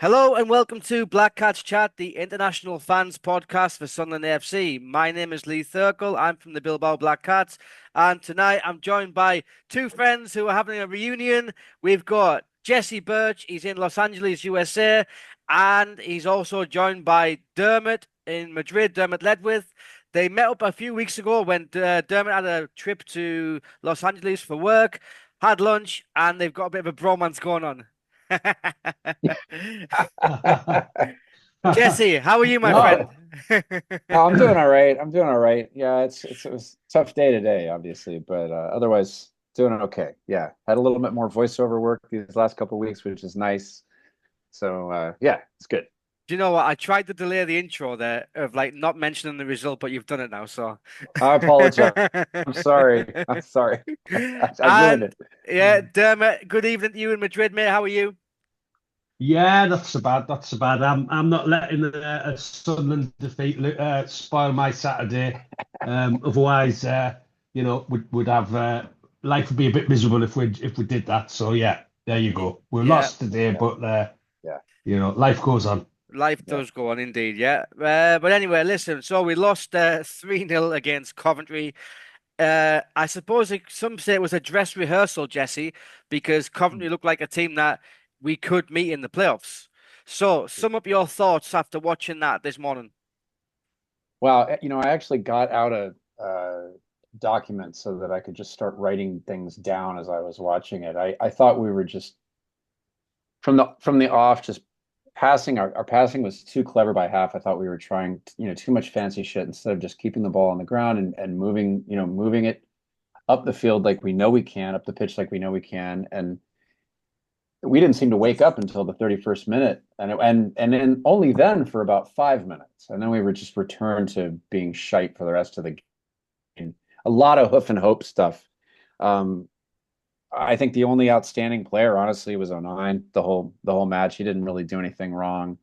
Hello and welcome to Black Cats Chat, the international fans podcast for Sunderland AFC. My name is Thirkell. I'm from the Bilbao Black Cats, and tonight I'm joined by two friends who are having a reunion. We've got Jesse Burch, he's in Los Angeles, USA, and he's also joined by Dermot in Madrid, Dermot Ledwith. They met up a few weeks ago when Dermot had a trip to Los Angeles for work, had lunch, and they've got a bit of a bromance going on. Jesse, how are you, my friend? Oh, I'm doing all right. I'm doing all right. Yeah, it was a tough day today, obviously, but otherwise doing okay. Yeah, had a little bit more voiceover work these last couple of weeks, which is nice. So yeah, it's good. Do you know what? I tried to delay the intro there of like not mentioning the result, but you've done it now, so. I apologize. I'm sorry. I'm sorry. I ruined And it. yeah, Dermot, good evening to you in Madrid, mate. How are you? Yeah, that's so bad. That's so bad. I'm not letting a Sunderland defeat spoil my Saturday. Otherwise, would have life would be a bit miserable if we did that. So yeah, there you go. We're Yeah, lost today, Yeah, but yeah, life goes on. life yeah. does go on indeed, yeah. But anyway, listen, so we lost 3-0 against Coventry. I suppose some say it was a dress rehearsal, Jesse, because Coventry looked like a team that we could meet in the playoffs. So, sum up your thoughts after watching that this morning. Well, I actually got out a document so that I could just start writing things down as I was watching it. I thought we were just from the off, just passing. Our passing was too clever by half. I thought we were trying, too much fancy shit instead of just keeping the ball on the ground and moving, moving it up the field like we know we can, up the pitch like we know we can. And we didn't seem to wake up until the 31st minute, and then only then for about 5 minutes, and then we were just returned to being shite for the rest of the game. A lot of hoof and hope stuff. Um, I think the only outstanding player, honestly, was '09. The whole match, he didn't really do anything wrong.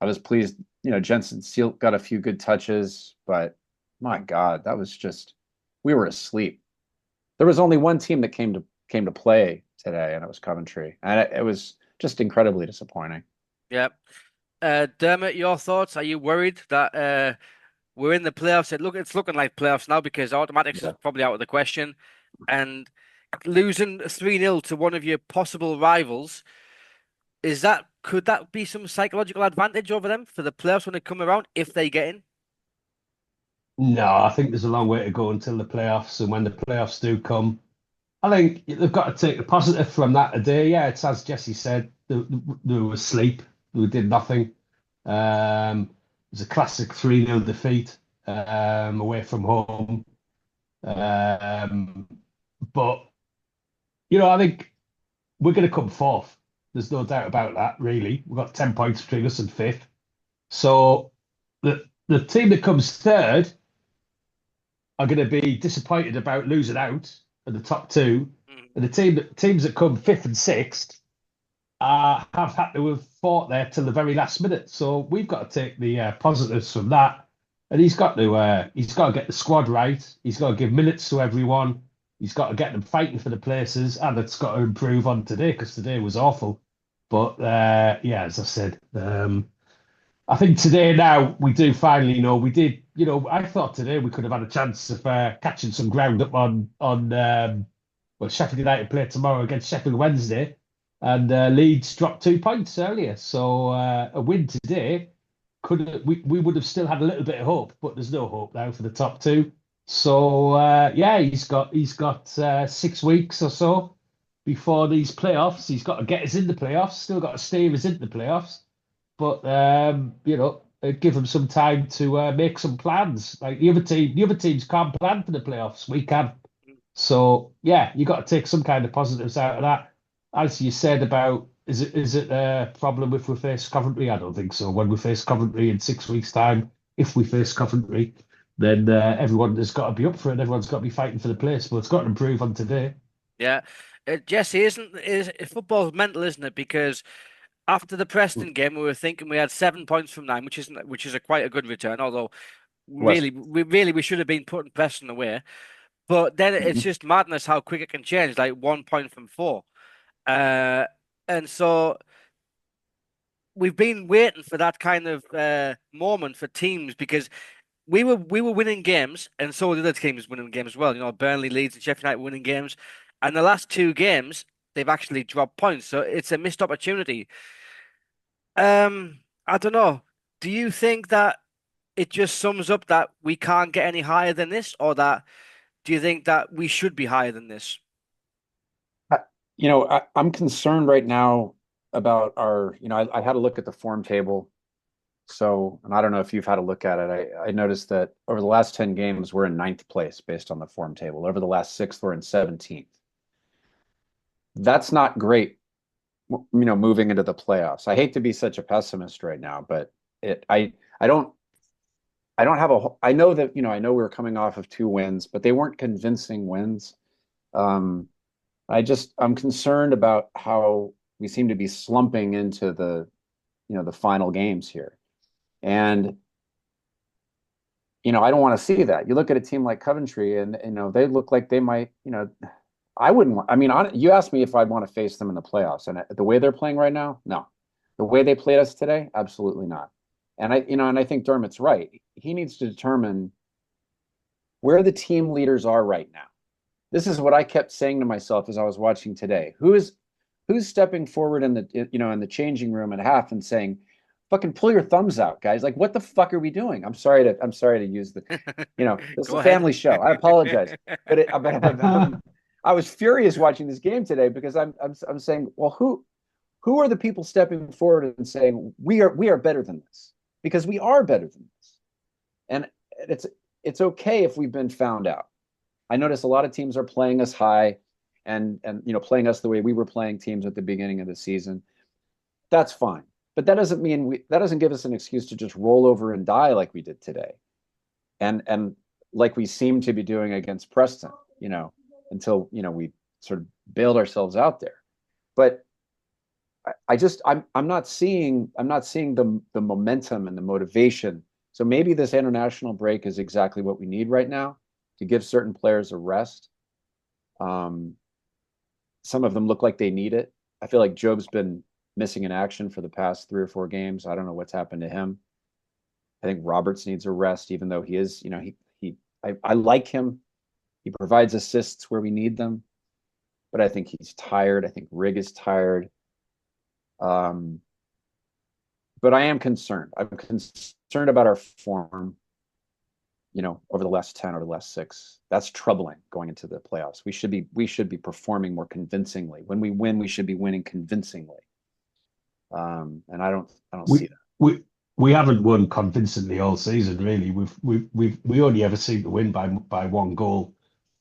I was pleased, Jensen Seal got a few good touches, but my God, that was just we were asleep. There was only one team that came to play today, and it was Coventry, and it was just incredibly disappointing. Yeah. Dermot, your thoughts? Are you worried that we're in the playoffs? It's looking like playoffs now because automatics is Yeah. probably out of the question. And losing 3-0 to one of your possible rivals, could that be some psychological advantage over them for the playoffs when they come around if they get in? No, I think there's a long way to go until the playoffs, and when the playoffs do come, I think they've got to take the positive from that today. Yeah, it's as Jesse said, they were asleep. They did nothing. It was a classic 3-0 defeat away from home. Um, but, I think we're going to come fourth. There's no doubt about that, really. We've got 10 points between us and fifth. So the team that comes third are going to be disappointed about losing out at the top two. Mm. And teams that come fifth and sixth have had to have fought there till the very last minute. So we've got to take the positives from that. And he's got to get the squad right. He's got to give minutes to everyone. He's got to get them fighting for the places, and it's got to improve on today because today was awful. But yeah, as I said, I think today now we do finally know we did. I thought today we could have had a chance of catching some ground up on well, Sheffield United play tomorrow against Sheffield Wednesday, and Leeds dropped 2 points earlier. So a win today could we would have still had a little bit of hope, but there's no hope now for the top two. So yeah, he's got 6 weeks or so before these playoffs. He's got to get us in the playoffs. Still got to steer us into the playoffs, but give him some time to make some plans. Like the other teams can't plan for the playoffs. We can. So yeah, you got to take some kind of positives out of that. As you said about, is it a problem if we face Coventry? I don't think so. When we face Coventry in 6 weeks' time, if we face Coventry, then everyone has got to be up for it. Everyone's got to be fighting for the place. But it's got to improve on today. Yeah. Jesse, is football's mental, isn't it? Because after the Preston game, we were thinking we had 7 points from 9, which is quite a good return. Although Was we should have been putting Preston away. But then it's Mhm. just madness how quick it can change. Like 1 point from 4, uh, and so we've been waiting for that kind of moment for teams because we were winning games, and so were the other teams winning games as well. You know, Burnley, Leeds, and Sheffield United winning games, and the last two games they've actually dropped points, so it's a missed opportunity. I don't know. Do you think that it just sums up that we can't get any higher than this, or that do you think that we should be higher than this? I'm concerned right now about I had to look at the form table. So, and I don't know if you've had a look at it. I noticed that over the last 10 games, we're in ninth place based on the form table. Over the last six, we're in 17th. That's not great, moving into the playoffs. I hate to be such a pessimist right now, but I know that, I know we were coming off of two wins, but they weren't convincing wins. I'm concerned about how we seem to be slumping into the final games here. And, I don't want to see that. You look at a team like Coventry and, they look like they might, I wouldn't want, you asked me if I'd want to face them in the playoffs, and the way they're playing right now, no. The way they played us today, absolutely not. And I think Dermot's right. He needs to determine where the team leaders are right now. This is what I kept saying to myself as I was watching today. Who's stepping forward in the changing room at half and saying, "Fucking pull your thumbs out, guys! Like, what the fuck are we doing?" I'm sorry to use the, this is a family show. I apologize, but I was furious watching this game today because I'm saying, well, who are the people stepping forward and saying we are better than this? Because we are better than this, and it's okay if we've been found out. I notice a lot of teams are playing us high, and playing us the way we were playing teams at the beginning of the season. That's fine, but that doesn't mean that doesn't give us an excuse to just roll over and die like we did today, and like we seem to be doing against Preston. Until we sort of bailed ourselves out there, but I'm not seeing the momentum and the motivation. So maybe this international break is exactly what we need right now to give certain players a rest. Some of them look like they need it. I feel like Job's been missing in action for the past 3 or 4 games. I don't know what's happened to him. I think Roberts needs a rest, even though he is, I like him. He provides assists where we need them, but I think he's tired. I think Rigg is tired. But I am concerned. I'm concerned about our form, over the last 10 or the last 6. That's troubling going into the playoffs. We should be performing more convincingly. When we win, we should be winning convincingly. And I don't see that. We haven't won convincingly all season, really. We only ever seem to win by one goal.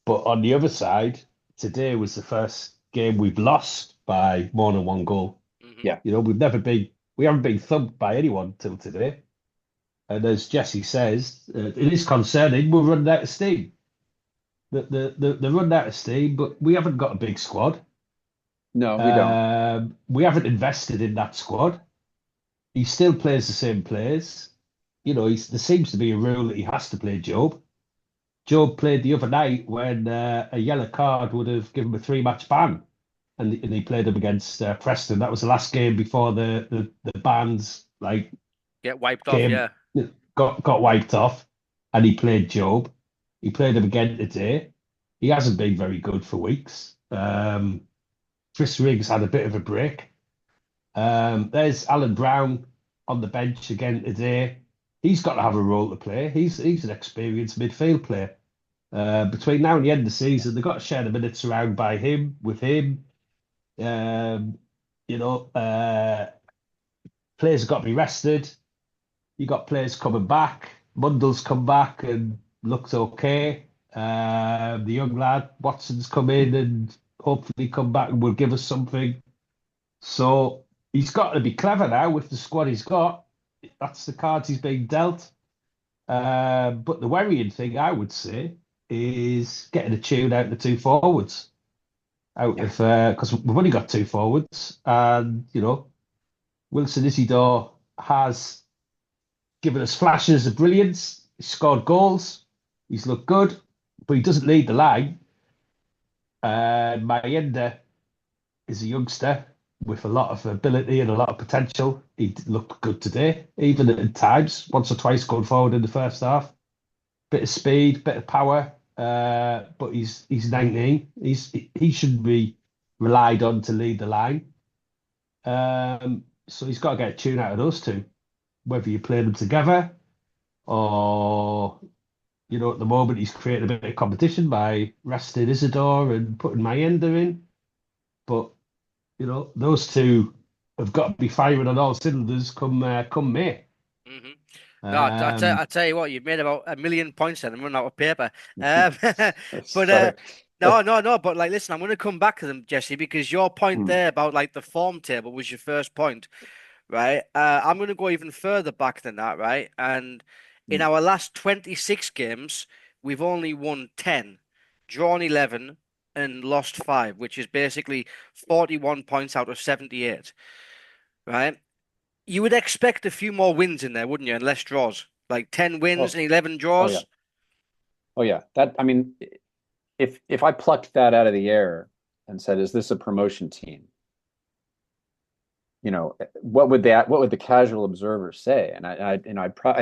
But on the other side, today was the first game we've lost by more than one goal. Yeah. We haven't been thumped by anyone till today. And as Jesse says, it is concerning. We're running out of steam. They're running out of steam, but we haven't got a big squad. No, we don't. We haven't invested in that squad. He still plays the same players. There seems to be a rule that he has to play Job. Job played the other night when a yellow card would have given him a 3-match ban, and he played him against Preston. That was the last game before the bans get wiped off. Yeah, got wiped off, and he played Job. He played him again today. He hasn't been very good for weeks. Chris Riggs had a bit of a break. There's Alan Brown on the bench again today. He's got to have a role to play. He's an experienced midfield player. Between now and the end of the season, they've got to share the minutes around with him. Players have got to be rested. You got players coming back. Mundell's come back and looked okay. The young lad Watson's come in and hopefully come back and will give us something. So he's got to be clever now with the squad he's got. That's the cards he's being dealt. But the worrying thing, I would say, is getting a tune out of the 2 forwards. Because we've only got 2 forwards, and Wilson Isidore has given us flashes of brilliance. He's scored goals. He's looked good, but he doesn't lead the line. Mayenda is a youngster. with a lot of ability and a lot of potential. He looked good today, even at times, once or twice going forward in the first half. Bit of speed, bit of power, but he's 19. He shouldn't be relied on to lead the line. So he's got to get a tune out of those two, whether you play them together or, at the moment he's creating a bit of competition by resting Isidore and putting Mayenda in. But, those two have got to be firing on all cylinders come May. Mm-hmm. No, I tell you what, you've made about 1 million points and I'm running out of paper. But no. But like, listen, I'm going to come back to them, Jesse, because your point there about like the form table was your first point, right? I'm going to go even further back than that, right? And in our last 26 games, we've only won 10, drawn 11, and lost 5, which is basically 41 points out of 78, right? You would expect a few more wins in there, wouldn't you? And less draws, like 10 wins and 11 draws. Oh yeah. If I plucked that out of the air and said, "Is this a promotion team?" What would the casual observer say? And I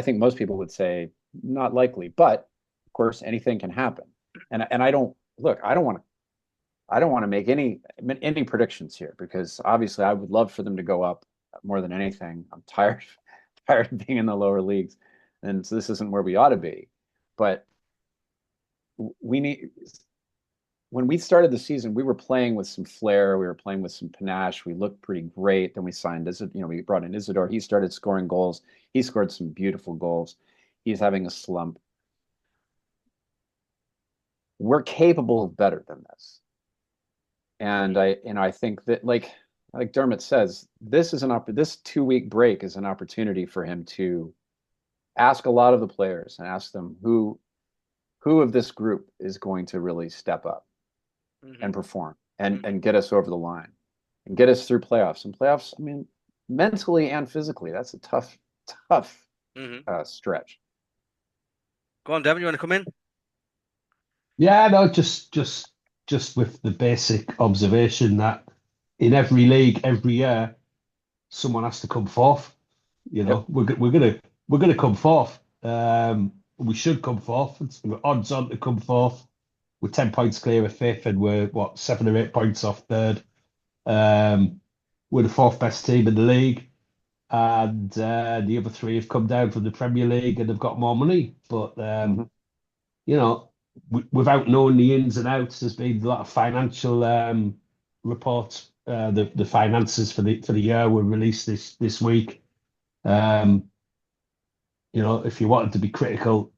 think most people would say not likely, but of course anything can happen. And I don't want to make any predictions here, because obviously I would love for them to go up more than anything. I'm tired of being in the lower leagues, and so this isn't where we ought to be. But when we started the season, we were playing with some flair, we were playing with some panache, we looked pretty great. Then we signed we brought in Isidore, he started scoring goals, he scored some beautiful goals. He's having a slump. We're capable of better than this. And I think that, like Dermot says, this 2-week break is an opportunity for him to ask a lot of the players and ask them who of this group is going to really step up and perform and get us over the line and get us through playoffs. And playoffs, I mean, mentally and physically, that's a tough stretch. Go on, Devin, you want to come in? Yeah, no, just with the basic observation that in every league, every year, someone has to come fourth. We're gonna come fourth. We should come fourth. We're odds on to come fourth. We're 10 points clear of fifth, and we're 7 or 8 points off third. We're the fourth best team in the league, and the other 3 have come down from the Premier League and have got more money. But without knowing the ins and outs, there's been a lot of financial reports. The finances for the year were released this week. If you wanted to be critical,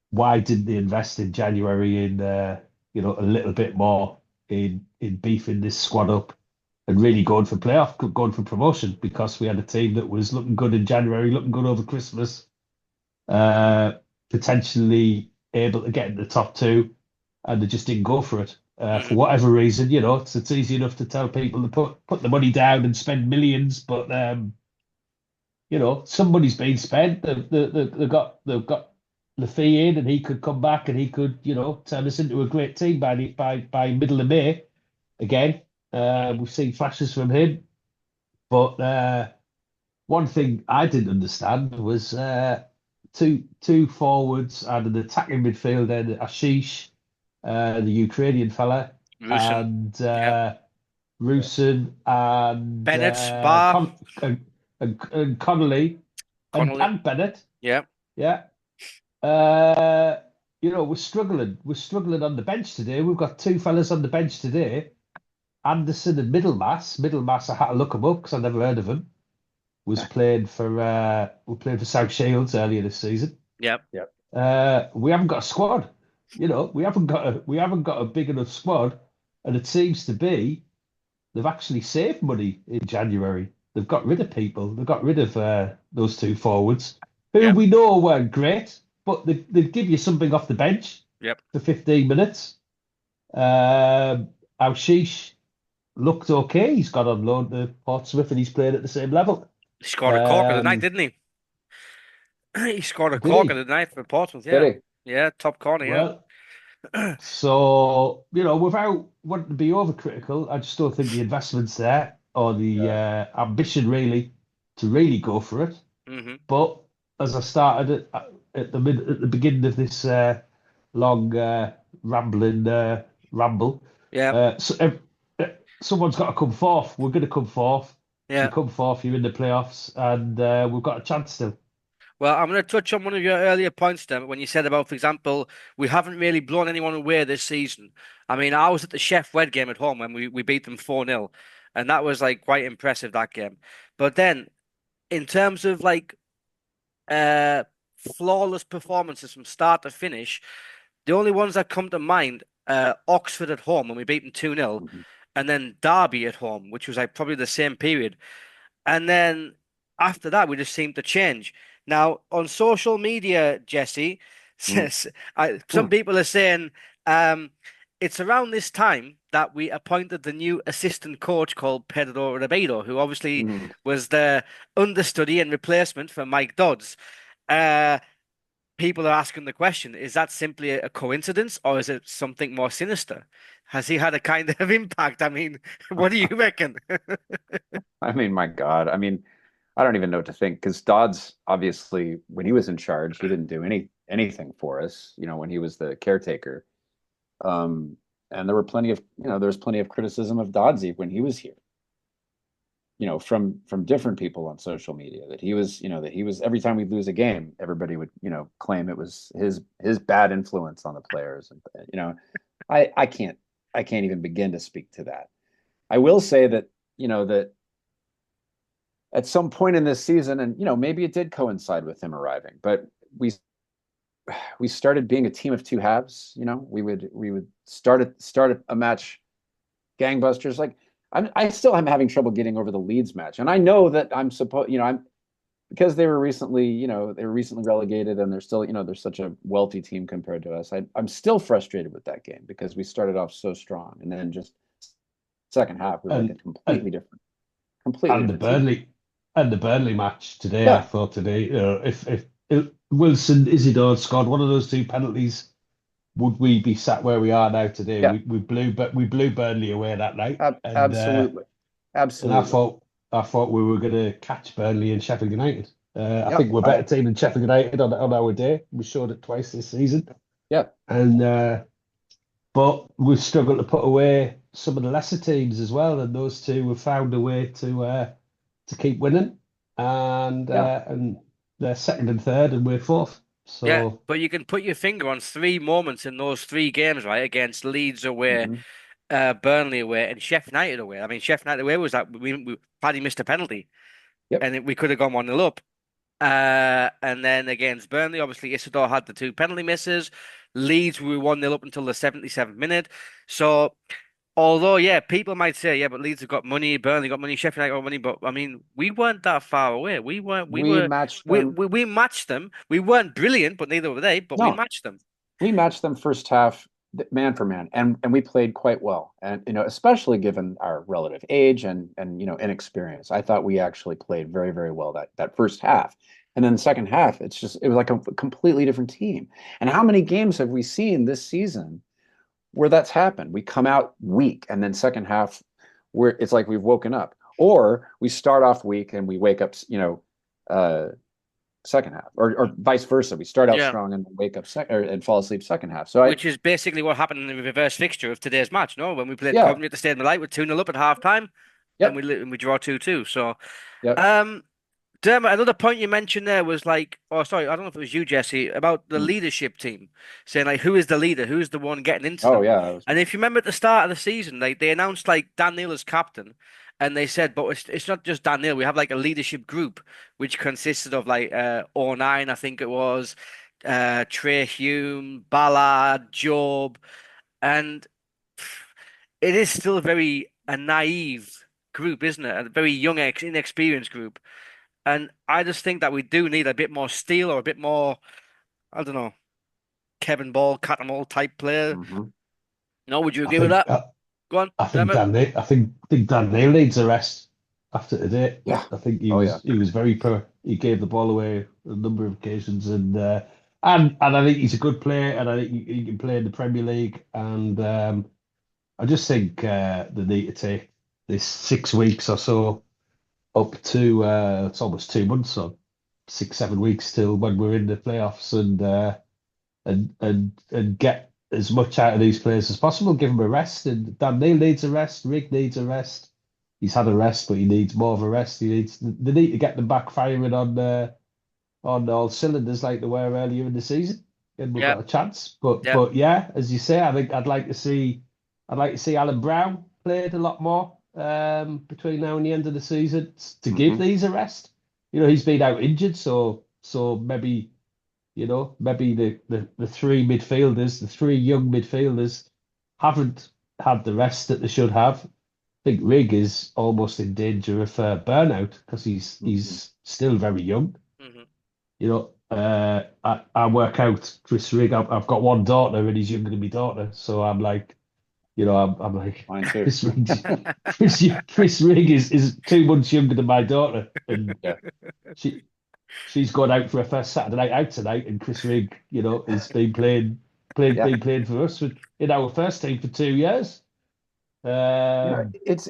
why didn't they invest in January in a little bit more in beefing this squad up and really going for promotion? Because we had a team that was looking good in January, looking good over Christmas, potentially able to get in the top 2, and they just didn't go for it. For whatever reason, it's easy enough to tell people to put the money down and spend millions, but some money's been spent. They've got the fee in, and he could come back and he could, turn us into a great team by middle of May. Again, we've seen flashes from him, but one thing I didn't understand was two forwards and an attacking midfielder, Ashish, the Ukrainian fella, Rusin. And Rusin and Bennett, Bar, and Connolly. And Bennett. Yeah. We're struggling. We're struggling on the bench today. We've got 2 fellas on the bench today, Anderson and Middlemass. Middlemass, I had to look him up because I never heard of him. Was playing for South Shields earlier this season. Yep. We haven't got a squad. We haven't got a big enough squad, and it seems to be they've actually saved money in January. They've got rid of people. They've got rid of those 2 forwards who we know weren't great, but they give you something off the bench for 15 minutes. Aushish looked okay. He's got on loan to Portsmouth and he's playing at the same level. He scored a corker the night, didn't he? He scored a corker the night for Portsmouth. Yeah, yeah, top corner. So without wanting to be overcritical, I just don't think the investment's there. or the ambition really to really go for it. Hmm. But as I started at the beginning of this long rambling ramble, Yeah, someone's got to come fourth. We're going to come fourth. You yeah. come fourth, you're in the playoffs, and we've got a chance still. Well, I'm going to touch on one of your earlier points there when you said about, for example, we haven't really blown anyone away this season. I mean, I was at the Chef Wed game at home when we beat them 4-0, and that was like quite impressive, that game. But then, in terms of like uh flawless performances from start to finish, the only ones that come to mind, Oxford at home when we beat them 2-0, Mhm. and then Derby at home, which was like probably the same period. And then after that, we just seemed to change. Now, on social media, Jesse, Mm. some people are saying um, it's around this time that we appointed the new assistant coach called Pedro Ribeiro, who obviously Mm. was the understudy and replacement for Mike Dodds. Uh, People are asking the question, is that simply a coincidence or is it something more sinister? Has he had a kind of impact? I mean, what do you reckon? I mean, my God. I mean, I don't even know what to think because Dodds, obviously, when he was in charge, he didn't do anything for us, when he was the caretaker. Um, and there were there was plenty of criticism of Doddsy when he was here, from different people on social media that he was every time we'd lose a game, everybody would, claim it was his bad influence on the players. And, I can't even begin to speak to that. I will say that, that at some point in this season, and maybe it did coincide with him arriving, but we started being a team of two halves. We would start a match gangbusters. Like I still am having trouble getting over the Leeds match, and I know that I'm supposed, I'm because they were recently relegated, and they're still, they're such a wealthy team compared to us. I'm still frustrated with that game because we started off so strong, and then just second half we were like a And and completely and the different team. Burnley match today, I Yeah, thought today, if Wilson Isidore scored one of those two penalties, would we be sat where we are now today? yeah, We blew Burnley away that night, absolutely, and I absolutely. thought we were going to catch Burnley and Sheffield United. I Yeah, think we're a better team than Sheffield United on our day. We showed it twice this season, yeah, and but we've struggled to put away some of the lesser teams as well, and those two have found a way to keep winning, yeah. and they're second and third, and we're fourth. Yeah, So but you can put your finger on three moments in those three games, right? Against Leeds away, Hmm. Burnley away, and Sheffield United away. I mean, Sheffield United away was that Paddy missed a penalty, Yep. and we could have gone 1-0 up. And then against Burnley, obviously Isidore had the two penalty misses. Leeds, we were 1-0 up until the 77th minute. So, although, yeah, people might say, yeah, but Leeds have got money, Burnley got money, Sheffield United got money, but I mean, we weren't that far away. We weren't, we We were, matched them. we matched them. We weren't brilliant, but neither were they, but we No, matched them. we matched them first half, man for man, and we played quite well. And especially given our relative age and inexperience, I thought we actually played very, very well that first half. And then the second half, it was like a completely different team. And how many games have we seen this season where that's happened? We come out weak, and then second half, where it's like we've woken up, or we start off weak and we wake up, uh, second half, or vice versa. We start out Yeah, strong and wake up and fall asleep second half. So which is basically what happened in the reverse fixture of today's match, no? When we played yeah, Coventry at the Stadium of Light with 2-0 up at half time, and yep, we draw 2-2. So, yep. um, Dermot, another point you mentioned there was like, oh, sorry, I don't know if it was you, Jesse, about the Mm. leadership team, saying like, who is the leader? Who's the one getting into Oh them? yeah, that was And me. if you remember at the start of the season, like they announced like Dan Neil as captain, and they said, but it's not just Dan Neil. We have like a leadership group which consisted of like O9, I think it was, Trey Hume, Ballard, Job, and it is still very a naive group, isn't it? A very young, inexperienced group. And I just think that we do need a bit more steel or a bit more, I don't know, Kevin Ball, cat and all type player. Hmm. No, would you I agree with think that? Go on, I think Dermot. Dan Neil needs a rest after today. Yeah. I think Oh yeah. he was very poor. He gave the ball away a number of occasions, and I think he's a good player, and I think he can play in the Premier League. And I just think they need to take this 6 weeks or so up to it's almost 2 months or 6, 7 weeks till when we're in the playoffs and get as much out of these players as possible. Give them a rest. And Dan Neil needs a rest. Rig needs a rest. He's had a rest, but he needs more of a rest. They need to get them back firing on all cylinders like they were earlier in the season, and we've Yeah, got a chance. But yeah. but yeah, as you say, I think I'd like to see Alan Brown played a lot more between now and the end of the season to give these a rest. He's been out injured, so maybe the three midfielders, the three young midfielders, haven't had the rest that they should have. I think Rig is almost in danger of burnout because he's still very young. Hmm. I work out Chris Rig. I've got one daughter and he's younger than my daughter, so I'm like, I'm like, Mine too. Chris Rig is 2 months younger than my daughter, and Yeah. she's gone out for her first Saturday night out tonight, and Chris Rig, has been Yeah. playing for us in our first team for 2 years. It's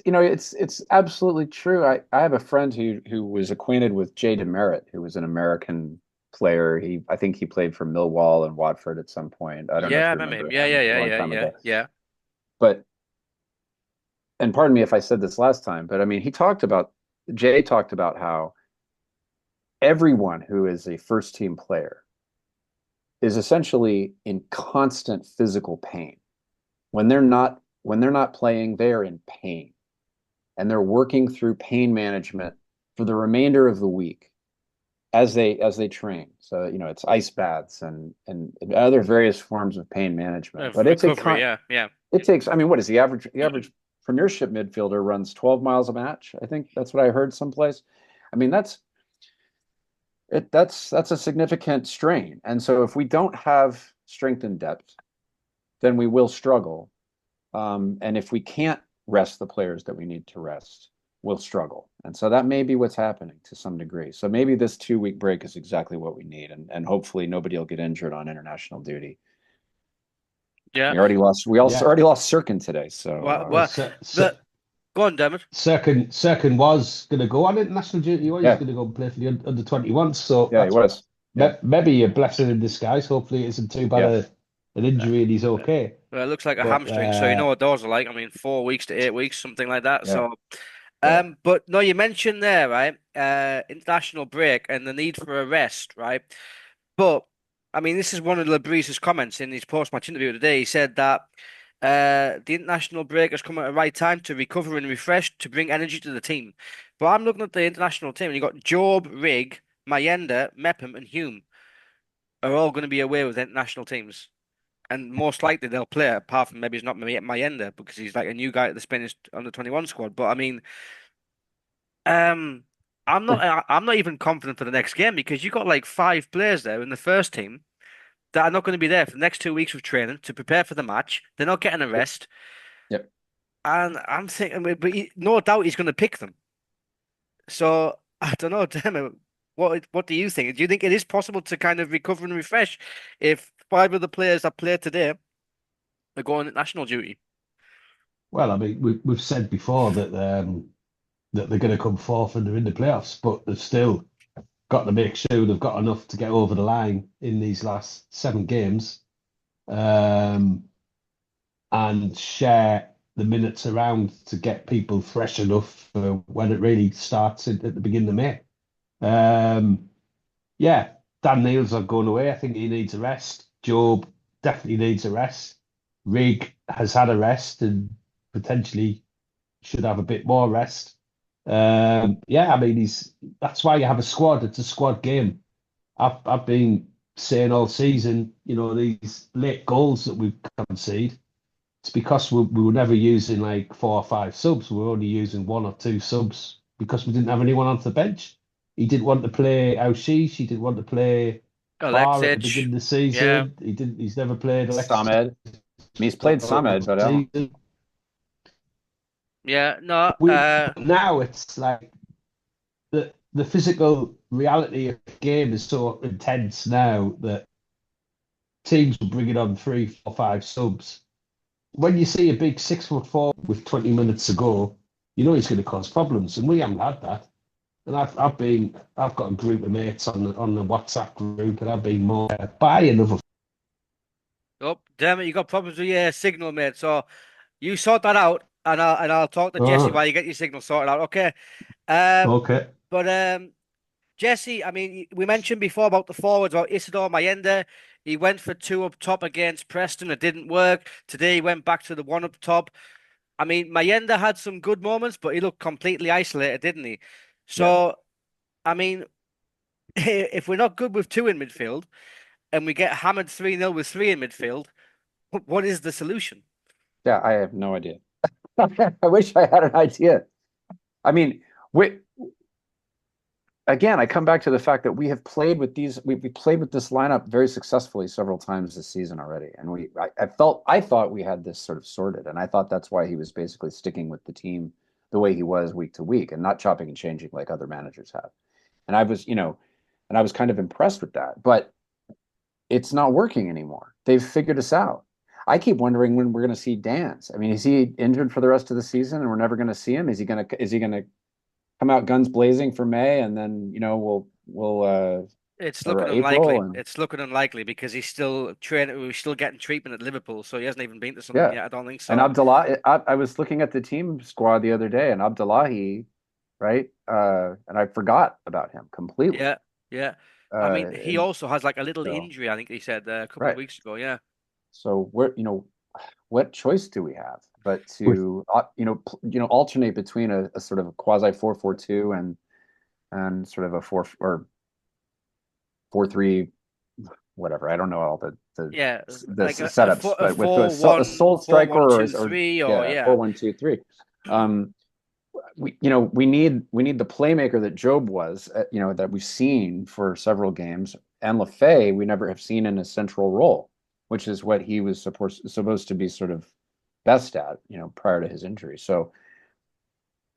absolutely true. I have a friend who was acquainted with Jay Demerit, who was an American player. I think he played for Millwall and Watford at some point. I don't know Yeah, if I you remember remember him. Yeah, him, yeah, a yeah, long yeah, time yeah, ago. yeah. But and pardon me if I said this last time, but I mean Jay talked about how everyone who is a first team player is essentially in constant physical pain. When they're not playing, they're in pain. And they're working through pain management for the remainder of the week as they train. So, it's ice baths and other various forms of pain management. But Recovery. Yeah, yeah. it takes, I mean, what is the average Premiership midfielder runs 12 miles a match? I think that's what I heard someplace. I mean, that's a significant strain. And so if we don't have strength and depth, then we will struggle. And if we can't rest the players that we need to rest, we'll struggle. And so that may be what's happening to some degree. So maybe this 2 week break is exactly what we need. And hopefully nobody will get injured on international duty. Yeah. We also Yeah. already lost Sirkin today. So Well, go on, Dermot. Sirkin was going to go on international duty. He was yeah, going to go and play for the under 21s. So yeah, he that's was. Yeah, maybe a blessing in disguise. Hopefully, it isn't too bad yeah, an injury and he's okay. Well, it looks like a But hamstring, so you know what those are like. I mean, 4 weeks to 8 weeks, something like that. yeah, So, yeah. but no, you mentioned there, right? International break and the need for a rest, right? But I mean, this is one of Lebris's comments in his post-match interview today. He said that the international break has come at the right time to recover and refresh to bring energy to the team. But I'm looking at the international team, and you've got Job, Rig, Mayenda, Mepham, and Hume are all going to be away with international teams. And most likely they'll play, apart from maybe it's not Mayenda because he's like a new guy at the Spanish under 21 squad. But I mean, um, I'm not even confident for the next game because you've got like 5 players there in the first team that are not going to be there for the next 2 weeks of training to prepare for the match. They're not getting a rest, Yep. and I'm thinking, but no doubt he's going to pick them. So I don't know, Demo, what do you think? Do you think it is possible to kind of recover and refresh if 5 of the players that played today are going on national duty? well, I mean, we've said before that they're going to come fourth and they're in the playoffs, but they've still got to make sure they've got enough to get over the line in these last 7 games, and share the minutes around to get people fresh enough for when it really starts at the beginning of May. Yeah, Dan Neil's not going away. I think he needs a rest. Job definitely needs a rest. Rig has had a rest and potentially should have a bit more rest. Yeah, I mean, that's why you have a squad. It's a squad game. I've been saying all season, these late goals that we've conceded, it's because we were never using like 4 or 5 subs. We were only using 1 or 2 subs because we didn't have anyone on the bench. He didn't want to play Aushish. He didn't want to play Bar at the Alexic, beginning of the yeah, season. He's never played Alexis Samed. He's played Samed, but season. yeah, no, Now it's like the physical reality of the game is so intense now that teams will bring it on 3, 4, 5 subs. When you see a big 6'4" with 20 minutes to go, you know he's going to cause problems, and we haven't had that. And I've got a group of mates on the WhatsApp group, and I've been more buy another. Oh, damn it, you got problems with your signal, mate. So you sort that out, and I'll talk to Jesse while you get your signal sorted out. Okay. Okay. But Jesse, I mean, we mentioned before about the forwards, about Isidore Mayenda. He went for two up top against Preston. It didn't work. Today he went back to the one up top. I mean, Mayenda had some good moments, but he looked completely isolated, didn't he? So, I mean, if we're not good with two in midfield and we get hammered 3-0 with three in midfield, what is the solution? Yeah, I have no idea. I wish I had an idea. I mean, again, I come back to the fact that we have played with we played with this lineup very successfully several times this season already, and I thought we had this sort of sorted, and I thought that's why he was basically sticking with the team the way he was week to week and not chopping and changing like other managers have. And I was, and I was kind of impressed with that, but it's not working anymore. They've figured us out. I keep wondering when we're going to see Dance. I mean, is he injured for the rest of the season and we're never going to see him? Is he going to come out guns blazing for May, and then we'll It's or looking April, unlikely. and It's looking unlikely because he's still training. We're still getting treatment at Liverpool, so he hasn't even been to something yeah. yet. I don't think And so. Abdullah, I was looking at the team squad the other day, and Abdullahi, right? And I forgot about him completely. Yeah, yeah. I mean, he And also has like a little so injury. I think he said a couple of right. weeks ago. Yeah. So what choice do we have but With to alternate between a sort of a quasi 4-4-2 and sort of a 4-3, whatever. I don't know all the Yeah, like setups, a but with a 4-1, sole striker or 4-1-2-3, or yeah, yeah. 4-1-2-3. We need the playmaker that Job was, that we've seen for several games, and Lefay we never have seen in a central role, which is what he was supposed to be sort of best at, prior to his injury. So,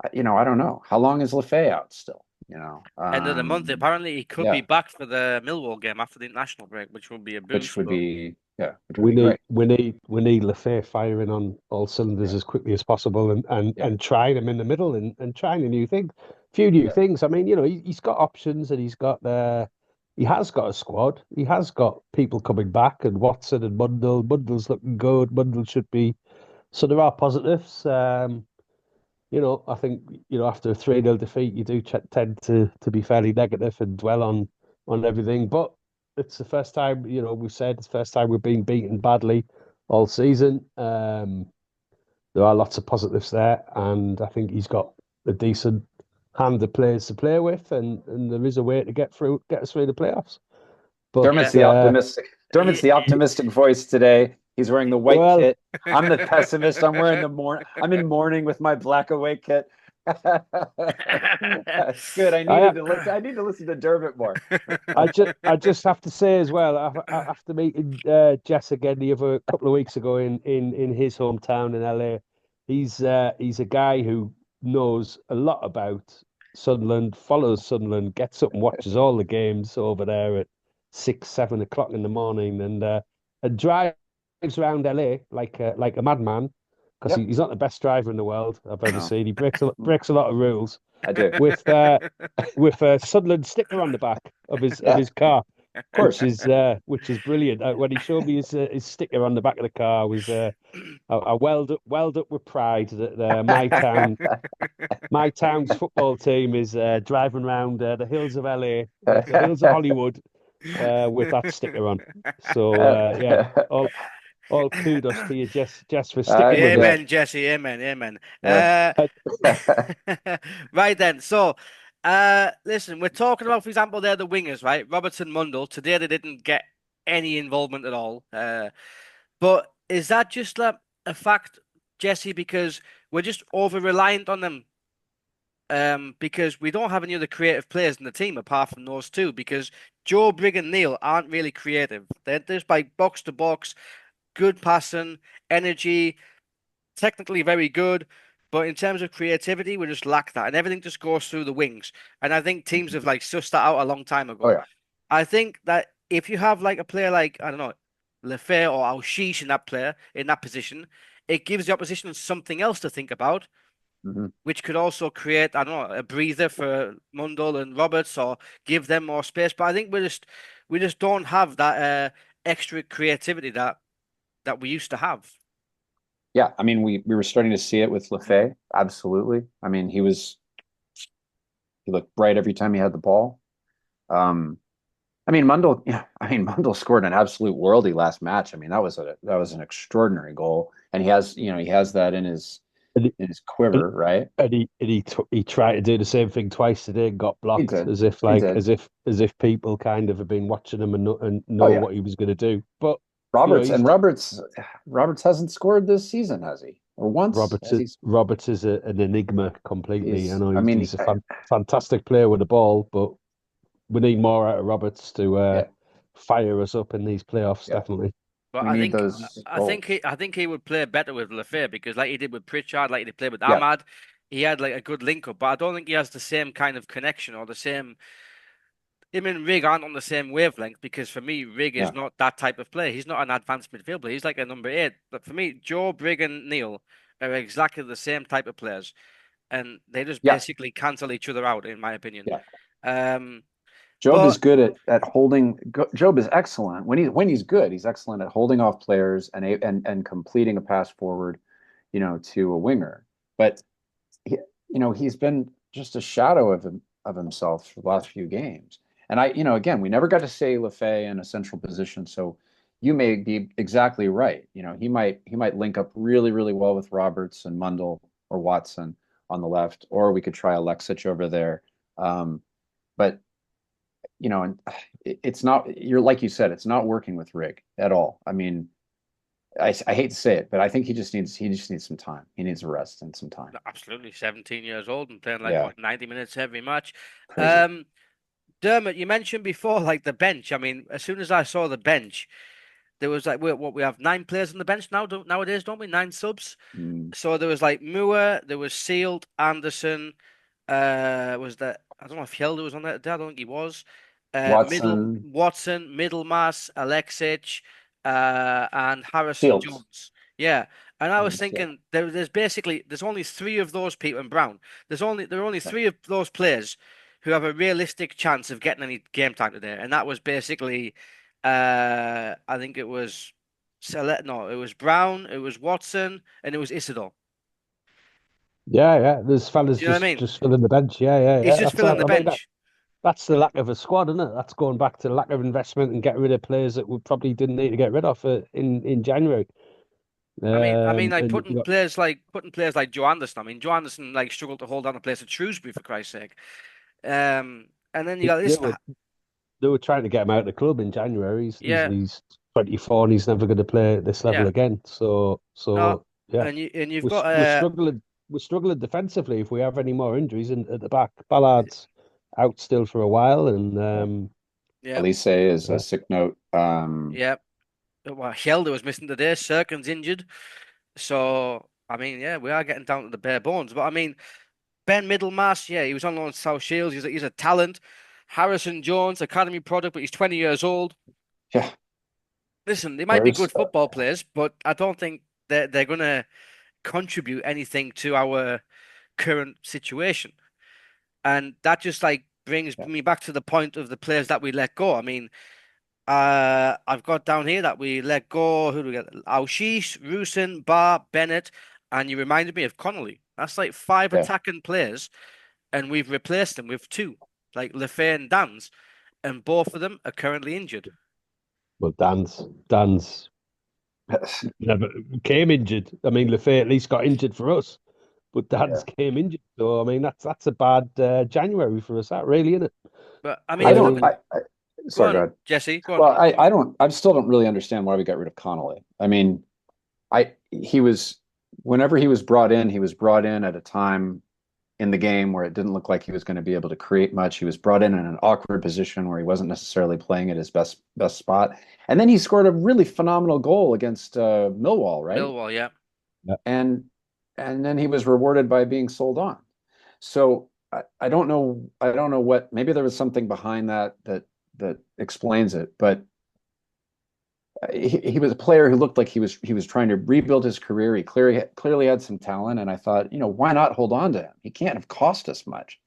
I don't know. How long is Lefay out still? End of the month. Apparently, he could be Yeah, back for the Millwall game after the international break, which would be a which boost. would But be which would we be need great. Lefay firing on all cylinders Yeah, as quickly as possible, and yeah, trying him in the middle, and trying few new yeah, things. I mean, he's got options, and he has got a squad. He has got people coming back, and Watson and Mundle. Mundle's looking good. Mundle should be. So there are positives. I think after a 3-0 defeat, you do tend to be fairly negative and dwell on everything. But it's the first time, we've said it's the first time we've been beaten badly all season. There are lots of positives there, and I think he's got a decent hand of players to play with, and there is a way to get us through the playoffs. But Dermot's the optimistic. Dermot's the optimistic voice today. He's wearing the white kit. I'm the pessimist. I'm wearing I'm in mourning with my black away kit. Good. I need to listen to Dermot more. I just have to say as well, after meeting Jess again the other couple of weeks ago in his hometown in LA, he's a guy who knows a lot about Sunderland, follows Sunderland, gets up and watches all the games over there at 6, 7 o'clock in the morning, and drives around LA like a madman, because Yep. he's not the best driver in the world I've ever No. seen. He breaks a lot of rules. I do. With a Sunderland sticker on the back of his car, Of course. which is brilliant. When he showed me his sticker on the back of the car, was I welled up with pride that my town's football team is driving around the hills of LA, the hills of Hollywood, with that sticker on. So yeah, all kudos to you, Jess, for sticking with Amen, it. Jesse. Amen. Amen. Yeah. Right then. So, listen, we're talking about, for example, they're the wingers, right? Robertson, Mundle. Today they didn't get any involvement at all. But is that just a fact, Jesse, because we're just over reliant on them? Because we don't have any other creative players in the team apart from those two. Because Joe, Brigg, and Neil aren't really creative. They're just by box to box, good passing, energy, technically very good, but in terms of creativity, we just lack that, and everything just goes through the wings. And I think teams have like sussed that out a long time ago. Oh yeah. I think that if you have like a player like, I don't know, Lefay or Alshish in that position, it gives the opposition something else to think about. which could also create, I don't know, a breather for Mundle and Roberts, or give them more space. But I think we just don't have that extra creativity that we used to have. Yeah, I mean, we were starting to see it with Lefay. Absolutely. I mean, he looked bright every time he had the ball. I mean, Mundle, yeah, I mean, Mundle scored an absolute worldie last match. I mean, that was an extraordinary goal, and he has that in his quiver, right? And he tried to do the same thing twice today and got blocked, as if as if people kind of have been watching him and know what he was going to do. But Roberts hasn't scored this season, has he? Or once? Roberts is an enigma completely. He's a fantastic player with the ball, but we need more out of Roberts to fire us up in these playoffs, definitely. But I think he would play better with Lefay, because like he did with Pritchard, like he did play with Ahmad, he had like a good link up. But I don't think he has the same kind of connection, or the same. Him and Rig aren't on the same wavelength, because for me, Rig is not that type of player. He's not an advanced midfielder. He's like a number 8. But for me, Joe, Rig, and Neil are exactly the same type of players, and they just basically cancel each other out, in my opinion. Job is good at holding. Job is excellent when he's good. He's excellent at holding off players and completing a pass forward, to a winger. But he's been just a shadow of himself for the last few games. And again, we never got to say Lefay in a central position. So you may be exactly right. He might link up really, really well with Roberts and Mundle or Watson on the left, or we could try Alexic over there. But and it's not, like you said, it's not working with Rig at all. I mean, I hate to say it, but I think he just needs some time. He needs a rest and some time. Absolutely. 17 years old and playing 90 minutes every match. Crazy. Dermot, you mentioned before, like the bench. I mean, as soon as I saw the bench, there was like, we have 9 players on the bench nowadays, don't we? 9 subs. So there was like Moore, there was Sealed, Anderson, was that, I don't know if Hjelde was on that day. I don't think he was. Watson, Middlemass, Alexic, and Harrison Jones. Yeah. And I was thinking there's only 3 of those people, and Brown. There are only 3 of those players who have a realistic chance of getting any game time today. And that was basically I think it was it was Brown, it was Watson, and it was Isidore. Yeah. There's fellas just filling the bench. Yeah. He's just filling the bench. That's the lack of a squad, isn't it? That's going back to the lack of investment and getting rid of players that we probably didn't need to get rid of in January. I mean, like putting players like Joe Anderson. I mean, Joe Anderson like struggled to hold down a place at Shrewsbury, for Christ's sake. And then you got this. They were trying to get him out of the club in January. He's 24 and he's never going to play at this level again. So yeah. And we're struggling defensively if we have any more injuries at the back. Ballard's out still for a while, and Elise is a sick note. Well, Hjelde was missing today. Serkin's injured, so I mean, we are getting down to the bare bones. But I mean, Ben Middlemass, he was on loan to South Shields. He's a talent. Harrison Jones, academy product, but he's 20 years old. Yeah. Listen, they might be good football players, but I don't think they're going to contribute anything to our current situation. And that just brings me back to the point of the players that we let go. I mean, I've got down here that we let go. Who do we get? Aushish, Rusin, Barr, Bennett, and you reminded me of Connolly. That's like 5 attacking players, and we've replaced them with 2, like Lefay and Dans, and both of them are currently injured. Well, Dan's never came injured. I mean, Lefay at least got injured for us. But Dan's came injured, so I mean that's a bad January for us. That really, isn't it? But I mean, sorry, go ahead, Jesse. Go on. I still don't really understand why we got rid of Connolly. I mean, whenever he was brought in at a time in the game where it didn't look like he was going to be able to create much. He was brought in an awkward position where he wasn't necessarily playing at his best spot, and then he scored a really phenomenal goal against Millwall, right? Millwall, yeah. And then he was rewarded by being sold on. So I don't know what, maybe there was something behind that explains it, but he was a player who looked like he was trying to rebuild his career. He clearly had some talent, and I thought, why not hold on to him? He can't have cost us much.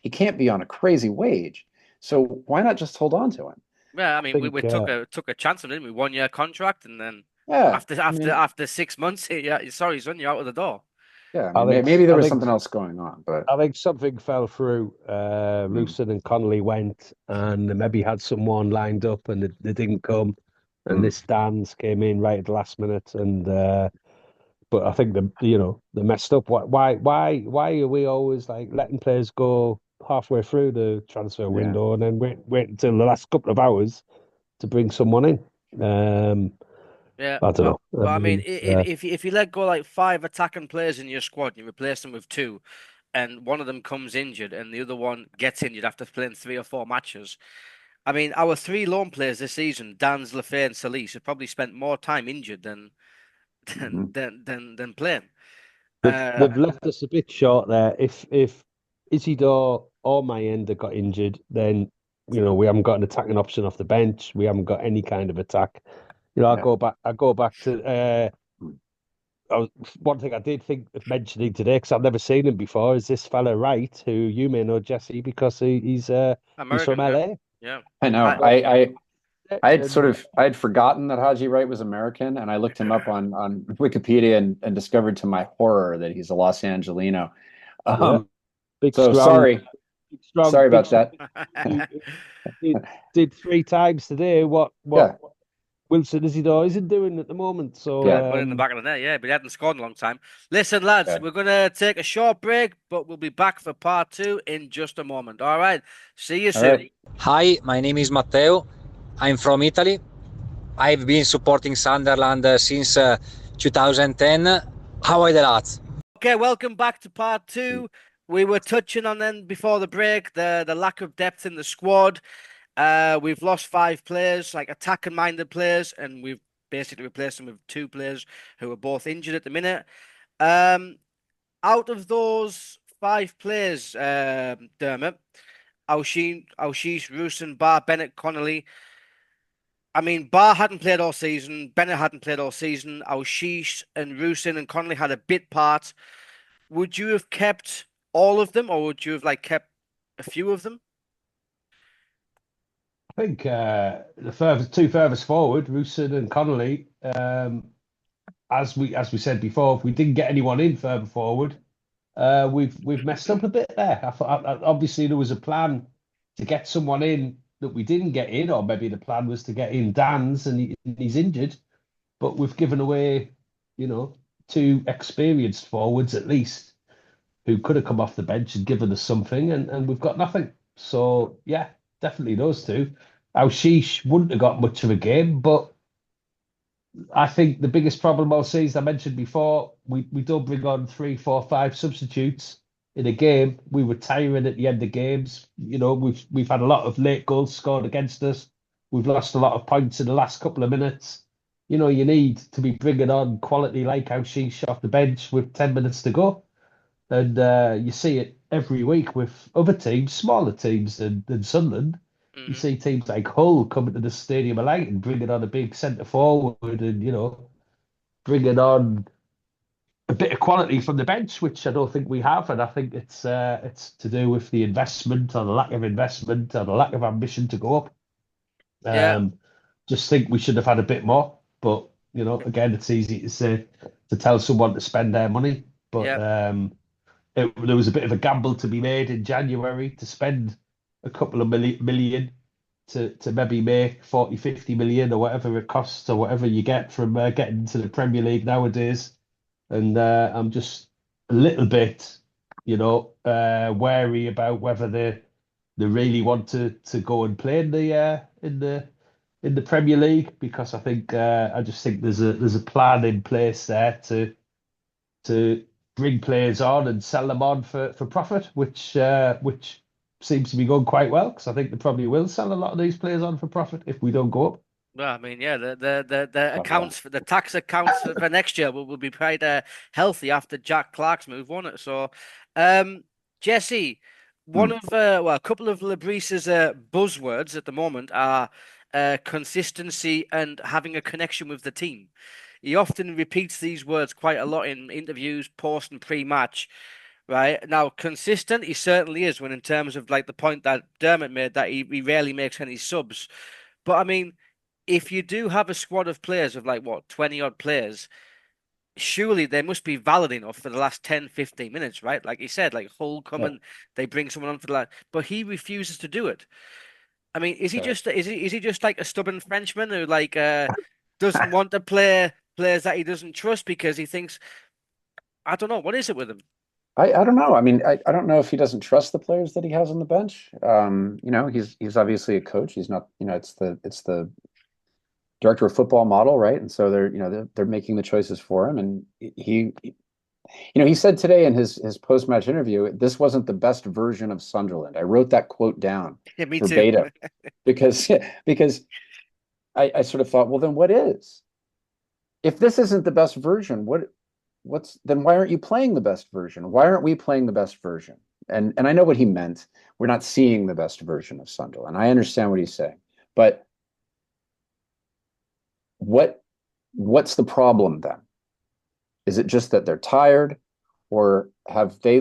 He can't be on a crazy wage. So why not just hold on to him? Yeah, I I mean, we think took a chance on him, didn't we? 1 year contract, and then Yeah, after I mean, after 6 months, yeah, sorry, son, you're out of the door. yeah. I I mean, think maybe there I was think something else going on, but I think something fell through. mm, Rooson and Connolly went, and they maybe had someone lined up, and they didn't come. And mm, this Dan's came in right at the last minute, and but I think they messed up. Why are we always like letting players go halfway through the transfer yeah, window and then wait until the last couple of hours to bring someone in? Yeah, I don't know. I but I mean, mean, if you let go like 5 attacking players in your squad and you replace them with two, and one of them comes injured and the other one gets injured after playing 3 or 4 matches. I mean, our 3 loan players this season, Dan's, Lefay, and Solis, have probably spent more time injured than mhm, than playing. Uh, they've left us a bit short there. If Isidore or Mayenda got injured, then we haven't got an attacking option off the bench. We haven't got any kind of attack. I yeah, go back to mm, one thing I did think of mentioning today because I've never seen him before is this fella Wright, who you may know, Jesse, because he's from American, yeah, LA. yeah. I know. I And I had forgotten that Haji Wright was American, and I looked him up on Wikipedia and discovered to my horror that he's a Los Angelino. yeah, Um, big so strong, sorry big about strong. that. Who did 3 times today what Yeah, Wilson Isidore isn't doing at the moment. So yeah, put it in the back of the net, yeah, but he hadn't scored in a long time. Listen, lads, yeah. we're gonna take a short break, but we'll be back for part 2 in just a moment. All right, see you All soon. right. Hi, my name is Matteo. I'm from Italy. I've been supporting Sunderland since 2010. How are the lads? Okay, welcome back to part 2. We were touching on then before the break the lack of depth in the squad. We've lost 5 players, like attacking minded players, and we've basically replaced them with 2 players who are both injured at the minute. Out of those 5 players, Dermot, Alshish, Rooson, Bar, Bennett, Connolly. I mean, Bar hadn't played all season. Bennett hadn't played all season. Alshish and Rooson and Connolly had a bit part. Would you have kept all of them, or would you have kept a few of them? I think the two furthest forward, Rooson and Connolly, as we said before, if we didn't get anyone in further forward, we've messed up a bit there. Obviously, there was a plan to get someone in that we didn't get in, or maybe the plan was to get in Dan's and he's injured, but we've given away, 2 experienced forwards at least who could have come off the bench and given us something, and we've got nothing. So yeah, definitely those two. Sheesh wouldn't have got much of a game, but I think the biggest problem I'll see, as I mentioned before, we don't bring on 3, 4, 5 substitutes in a game. We were tiring at the end of games. We've had a lot of late goals scored against us. We've lost a lot of points in the last couple of minutes. You need to be bringing on quality like how she's off the bench with 10 minutes to go. And you see it every week with other teams, smaller teams than Sunderland. You Hmm. see teams like Hull coming to the Stadium of Light and bringing on a big centre forward and, bringing on a bit of quality from the bench, which I don't think we have. And I think it's to do with the investment or the lack of investment or the lack of ambition to go up. Yeah, Just think we should have had a bit more. But, again, it's easy to say, to tell someone to spend their money. But yeah, there was a bit of a gamble to be made in January to spend a couple of million to maybe make 40, 50 million or whatever it costs or whatever you get from getting to the Premier League nowadays. And I'm just a little bit, wary about whether they really want to go and play in the Premier League, because I just think there's a plan in place there to bring players on and sell them on for profit, which seems to be going quite well, because I think they probably will sell a lot of these players on for profit if we don't go up. well, I mean, yeah, the Oh, yeah. accounts for the tax accounts for next year will be quite healthy after Jack Clark's move, won't it? So, Jesse, one Hmm. of a couple of Labrisse's buzzwords at the moment are consistency and having a connection with the team. He often repeats these words quite a lot in interviews, post and pre-match. Right now, consistent he certainly is. When in terms of like the point that Dermot made, that he rarely makes any subs. But I mean, if you do have a squad of players of like what 20 odd players, surely they must be valid enough for the last 10, 15 minutes, right? Like he said, like Hull come and they bring someone on for the last, but he refuses to do it. I mean, is he just is he just like a stubborn Frenchman who like doesn't want to play players that he doesn't trust because he thinks, I don't know, what is it with him? I don't know. I mean, I don't know if he doesn't trust the players that he has on the bench. You know, he's obviously a coach. He's not, you know, it's the director of football model, right? And so they're making the choices for him. And he you know, he said today in his post-match interview, this wasn't the best version of Sunderland. I wrote that quote down verbatim because I sort of thought, well, then what is? If this isn't the best version, what's then why aren't you playing the best version? Why aren't we playing the best version? And I know what he meant. We're not seeing the best version of Sunderland. I understand what he's saying, but what's the problem then? Is it just that they're tired, or have the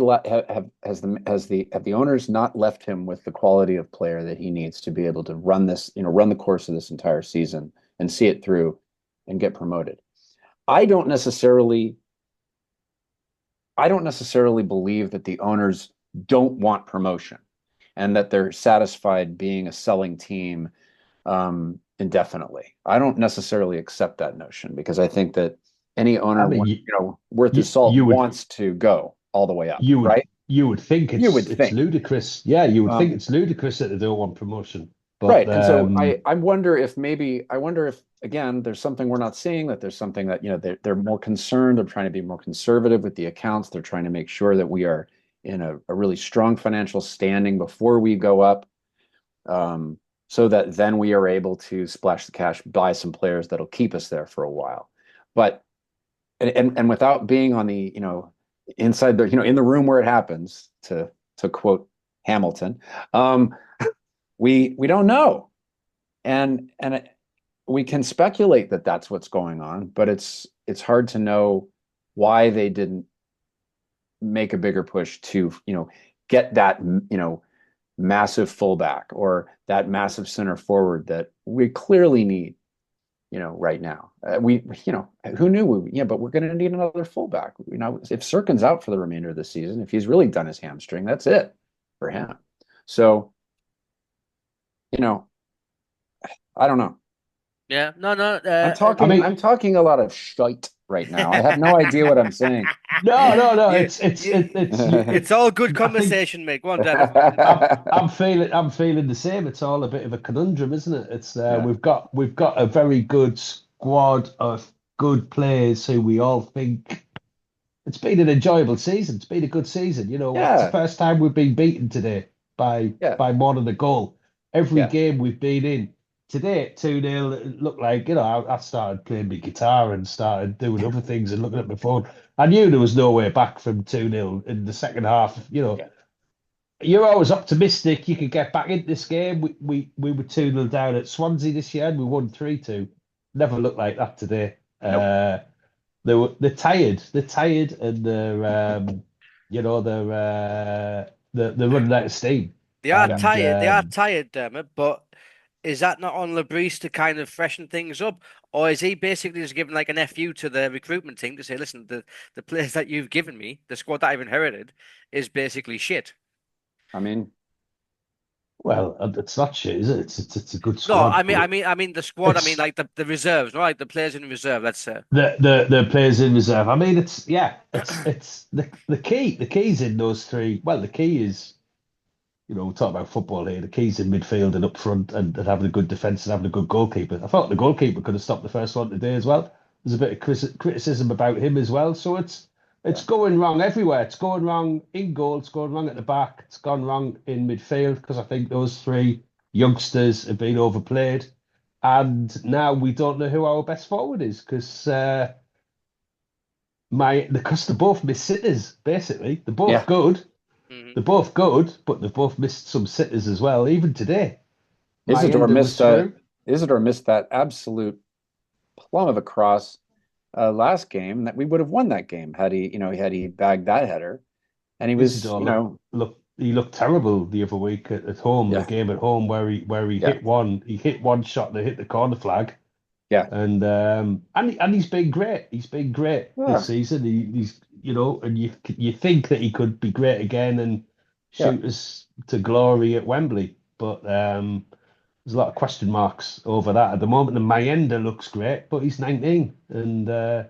owners not left him with the quality of player that he needs to be able to run the course of this entire season and see it through and get promoted? I don't necessarily believe that the owners don't want promotion and that they're satisfied being a selling team indefinitely. I don't necessarily accept that notion, because I think that any owner, worth his salt wants to go all the way up. Right? You would think it's ludicrous. Yeah, you would think it's ludicrous that they don't want promotion. But, right. And so I wonder if again, there's something we're not seeing, that there's something that, they're more concerned. They're trying to be more conservative with the accounts. They're trying to make sure that we are in a really strong financial standing before we go up. So that then we are able to splash the cash, buy some players that'll keep us there for a while. But and without being on the, inside the, in the room where it happens, to quote Hamilton, we don't know. And we can speculate that that's what's going on, but it's hard to know why they didn't make a bigger push to, get that, massive fullback or that massive center forward that we clearly need, right now. Who knew? But we're going to need another fullback. If Sirkin's out for the remainder of the season, if he's really done his hamstring, that's it for him. So, I don't know. Yeah, no. I'm talking a lot of shite right now. I have no idea what I'm saying. No. It's all good conversation, mate. Go on, Dan. I'm feeling the same. It's all a bit of a conundrum, isn't it? It's we've got a very good squad of good players who we all think it's been an enjoyable season. It's been a good season. It's the first time we've been beaten today by more than a goal. Every game we've been in. Today, 2-0, it looked like, I started playing my guitar and started doing other things and looking at my phone. I knew there was no way back from 2-0 in the second half. You're always optimistic you could get back into this game. We were 2-0 down at Swansea this year and we won 3-2. Never looked like that today. Nope. They're tired. They're tired and they're running out of steam. They are tired. They are tired, Dermot, but is that not on Lebris to kind of freshen things up? Or is he basically just giving like an FU to the recruitment team to say, listen, the players that you've given me, the squad that I've inherited, is basically shit? I mean, well, it's not shit, is it? It's a good squad. No, I mean the squad. I mean like the reserves, not like the players in reserve. Let's say the players in reserve. I mean, it's the key. The key's in those three. Well, the key is, we talk about football here. The key's in midfield and up front and having a good defence and having a good goalkeeper. I thought the goalkeeper could have stopped the first one today as well. There's a bit of criticism about him as well. So it's going wrong everywhere. It's going wrong in goal. It's going wrong at the back. It's gone wrong in midfield because I think those three youngsters have been overplayed. And now we don't know who our best forward is because they're both missed sitters, basically. They're both good. Mm-hmm. They're both good, but they've both missed some sitters as well, even today. Isidore missed Isidore missed that absolute plum of a cross last game that we would have won that game had he bagged that header. And he was, Isidore he looked terrible the other week at home, the game at home where he hit one shot that hit the corner flag. Yeah. And he's been great. He's been great this season. He's and you think that he could be great again and shoot us to glory at Wembley, but there's a lot of question marks over that at the moment. And Mayenda looks great, but he's 19 and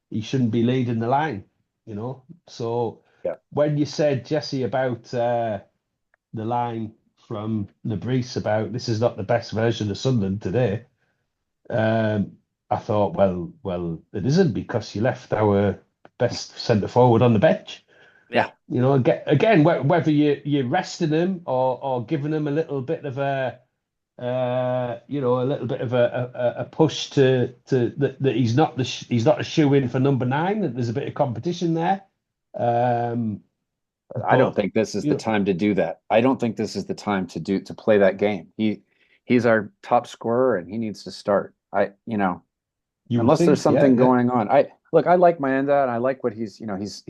he shouldn't be leading the line, So when you said, Jesse, about the line from Lebris about this is not the best version of Sunderland today, I thought, well, it isn't, because you left our best centre forward on the bench. Yeah. Again, whether you're resting him or giving him a little bit of a push to that he's not a shoe-in for number 9, that there's a bit of competition there. I don't think this is the time to do that. I don't think this is the time to play that game. He's our top scorer and he needs to start. Unless there's something going on. I like Mayenda and I like what he's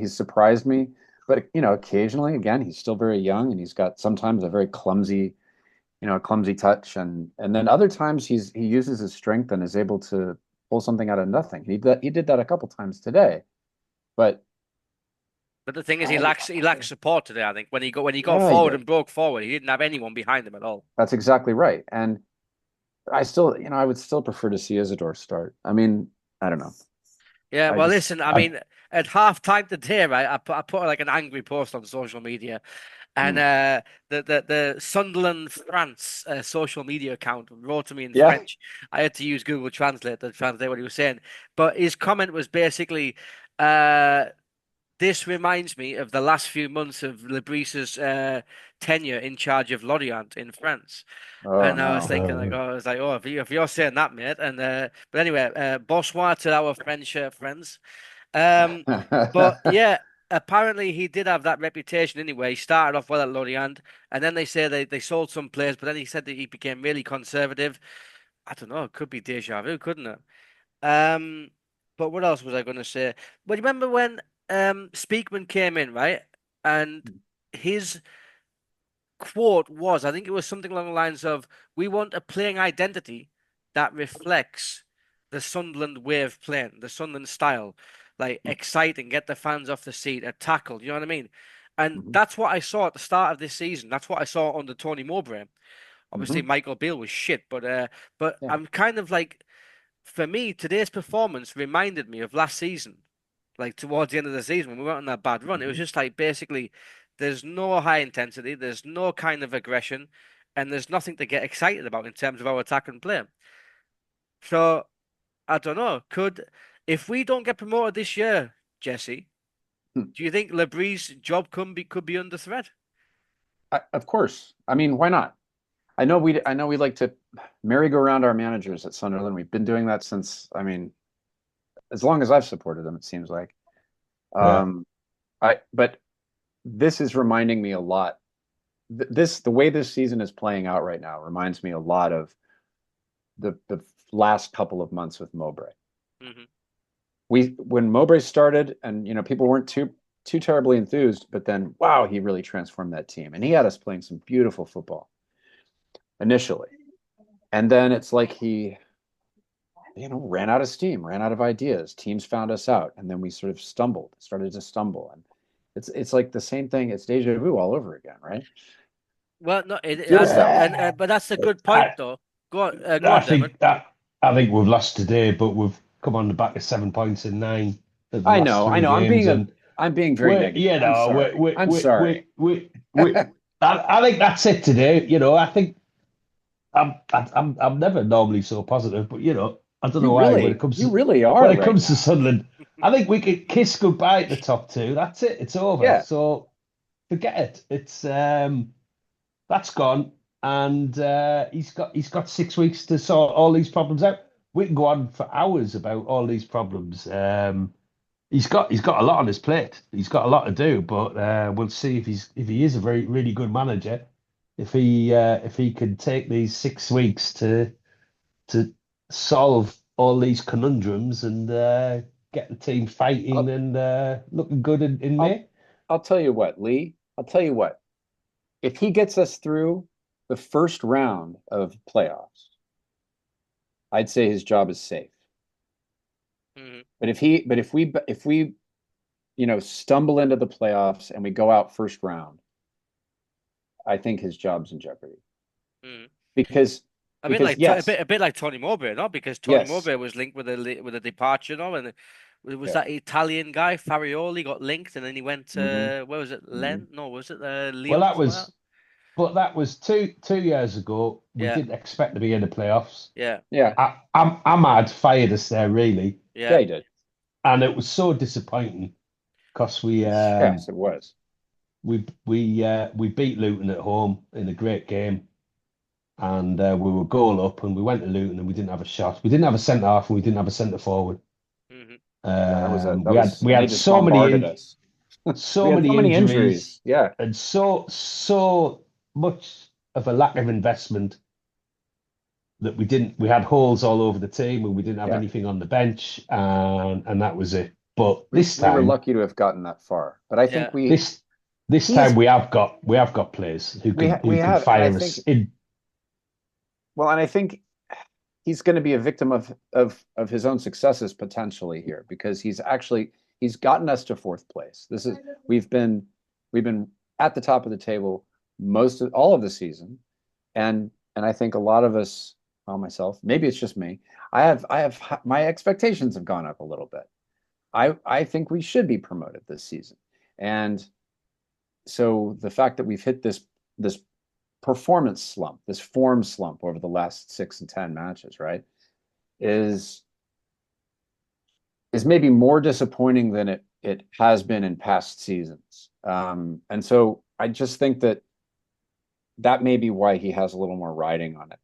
surprised me, but occasionally, again, he's still very young and he's got sometimes a very clumsy touch, and then other times he uses his strength and is able to pull something out of nothing. He did that a couple times today, but the thing is, he lacks support today. I think when he got forward and broke forward, he didn't have anyone behind him at all. That's exactly right, and I would still prefer to see Isidore start. I mean, I don't know. Yeah, listen, I mean, at half time today, right, I put like an angry post on social media. And the Sunderland France social media account wrote to me in French. I had to use Google Translate to translate what he was saying. But his comment was basically, this reminds me of the last few months of Lebris's tenure in charge of Lorient in France. I was thinking, if you're saying that, mate. And but anyway, bonsoir to our French friends. But yeah. Apparently, he did have that reputation anyway. He started off well at Lorient, and then they say they sold some players, but then he said that he became really conservative. I don't know. It could be deja vu, couldn't it? But what else was I going to say? Well, you remember when Speakman came in, right? And his quote was, I think it was something along the lines of, "We want a playing identity that reflects the Sunderland way of playing, the Sunderland style." Like exciting, get the fans off the seat, a tackle. You know what I mean? And that's what I saw at the start of this season. That's what I saw under Tony Mowbray. Obviously, Michael Beale was shit, but I'm kind of like, for me, today's performance reminded me of last season. Like towards the end of the season when we went on that bad run, it was just like basically there's no high intensity, there's no kind of aggression, and there's nothing to get excited about in terms of our attack and play. So I don't know. If we don't get promoted this year, Jesse, do you think Lebris' job could be under threat? Of course. I mean, why not? I know we like to merry-go-round our managers at Sunderland. We've been doing that since, I mean, as long as I've supported them, it seems like. But this is reminding me a lot. The way this season is playing out right now reminds me a lot of the last couple of months with Mowbray. When Mowbray started, and people weren't too terribly enthused, but then wow, he really transformed that team, and he had us playing some beautiful football initially, and then it's like he ran out of steam, ran out of ideas. Teams found us out, and then we sort of started to stumble, and it's like the same thing. It's deja vu all over again, right? Well, no, but that's a good point, though. Go on, I think we've lost today, but we've come on the back of 7 points in 9. I know. I'm being very negative. I'm sorry. I think that's it today. I think I'm never normally so positive, but I don't know why when it comes. You really are. When it comes to Sunderland, I think we could kiss goodbye at the top 2. That's it. It's over. Yeah. So forget it. It's that's gone, and he's got 6 weeks to sort all these problems out. We can go on for hours about all these problems. He's got a lot on his plate. He's got a lot to do, but we'll see if he is a really good manager. If he can take these 6 weeks to to solve all these conundrums and get the team fighting and looking good in May. I'll tell you what, Lee. I'll tell you what. If he gets us through the first round of playoffs, I'd say his job is safe. Mhm. But if we stumble into the playoffs and we go out first round, I think his job's in jeopardy. Mhm. Because A bit like yes, a bit like Tony Mowbray, no? Because Tony yes, Mowbray was linked with a departure, no? And was yeah. that Italian guy Farioli got linked, and then he went to Mhm. where was it? Mhm. No, was it Well, Lyon? that was 2 years ago. We Yeah, didn't expect to be in the playoffs. yeah, Yeah, Ahmad fired us there, really, yeah, yeah. he did. and it was so disappointing because Yes, it was. we beat Luton at home in a great game, and we were goal up, and we went to Luton, and we didn't have a shot. We didn't have a centre half, and we didn't have a centre forward. Hmm. That We was, had and they just so bombarded many us. so We had many so many injuries, Yeah, and so much of a lack of investment that we had holes all over the team, and we didn't have yeah. anything on the bench, and that was it. But We this were time, lucky to have gotten that far. But I think Yeah. this he's- time we have got players who we can have, and fire I us think, in. well, and I think he's going to be a victim of his own successes potentially here, because he's gotten us to fourth place. We've been at the top of the table all of the season, and I think a lot of us, well, myself, maybe it's just me, my expectations have gone up a little bit. I think we should be promoted this season, and so the fact that we've hit this performance slump, this form slump over the last 6 and 10 matches, right, is maybe more disappointing than it has been in past seasons. And so I just think that may be why he has a little more riding on it.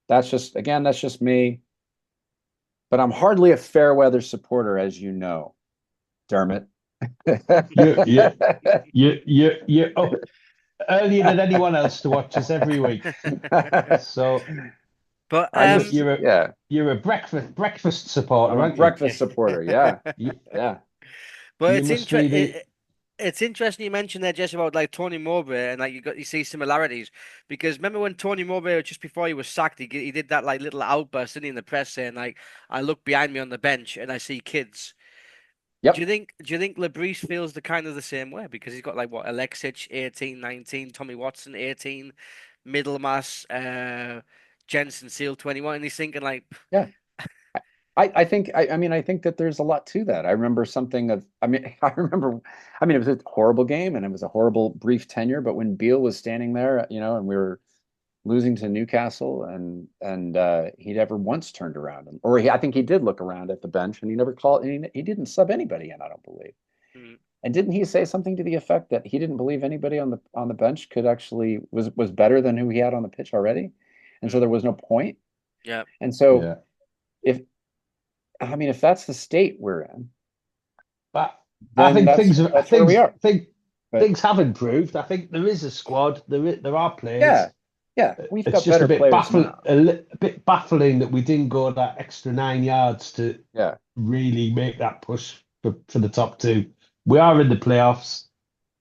That's just me. But I'm hardly a fair weather supporter, as you know, Dermot. You're up earlier than anyone else to watch us every week. So But you're a breakfast supporter, I'm a aren't you? breakfast supporter. Yeah, Yeah. But You must really. It's interesting you mentioned there, Jess, about like Tony Mowbray and like you see similarities, because remember when Tony Mowbray, just before he was sacked, he did that like little outburst, didn't he, in the press, saying like, I look behind me on the bench and I see kids. Yep. Do you think Lebris feels the same way, because he's got like what, Alexic 18, 19, Tommy Watson 18, Middlemass, Jensen Seal 21, and he's thinking like, yeah. I think that there's a lot to that. I remember it was a horrible game and it was a horrible brief tenure, but when Beale was standing there, and we were losing to Newcastle, and he never once turned around, I think he did look around at the bench, and he never called, and he didn't sub anybody in, I don't believe. And didn't he say something to the effect that he didn't believe anybody on the bench could actually was better than who he had on the pitch already, and so there was no point. Yeah. And so if that's the state we're in, but I think that's where we are. Things have improved. I think there is a squad. There are players. Yeah, we've It's got just better players now. a bit baffling that we didn't go that extra 9 yards to Yeah, really make that push for the top two. We are in the playoffs.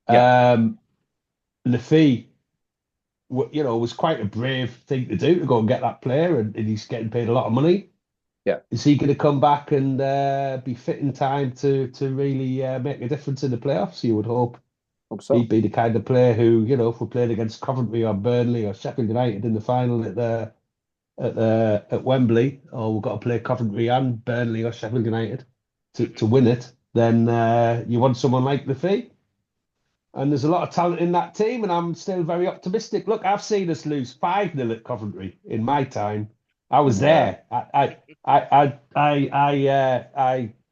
Yeah. Lafay, was quite a brave thing to do, to go and get that player, and he's getting paid a lot of money. Yeah. Is he going to come back and be fit in time to really make a difference in the playoffs? You would hope. Hope so. He'd be the kind of player who, if we played against Coventry or Burnley or Sheffield United in the final at Wembley, or we've got to play Coventry and Burnley or Sheffield United to win it, then you want someone like Lafay. And there's a lot of talent in that team, and I'm still very optimistic. Look, I've seen us lose 5-0 at Coventry in my time. I was there. I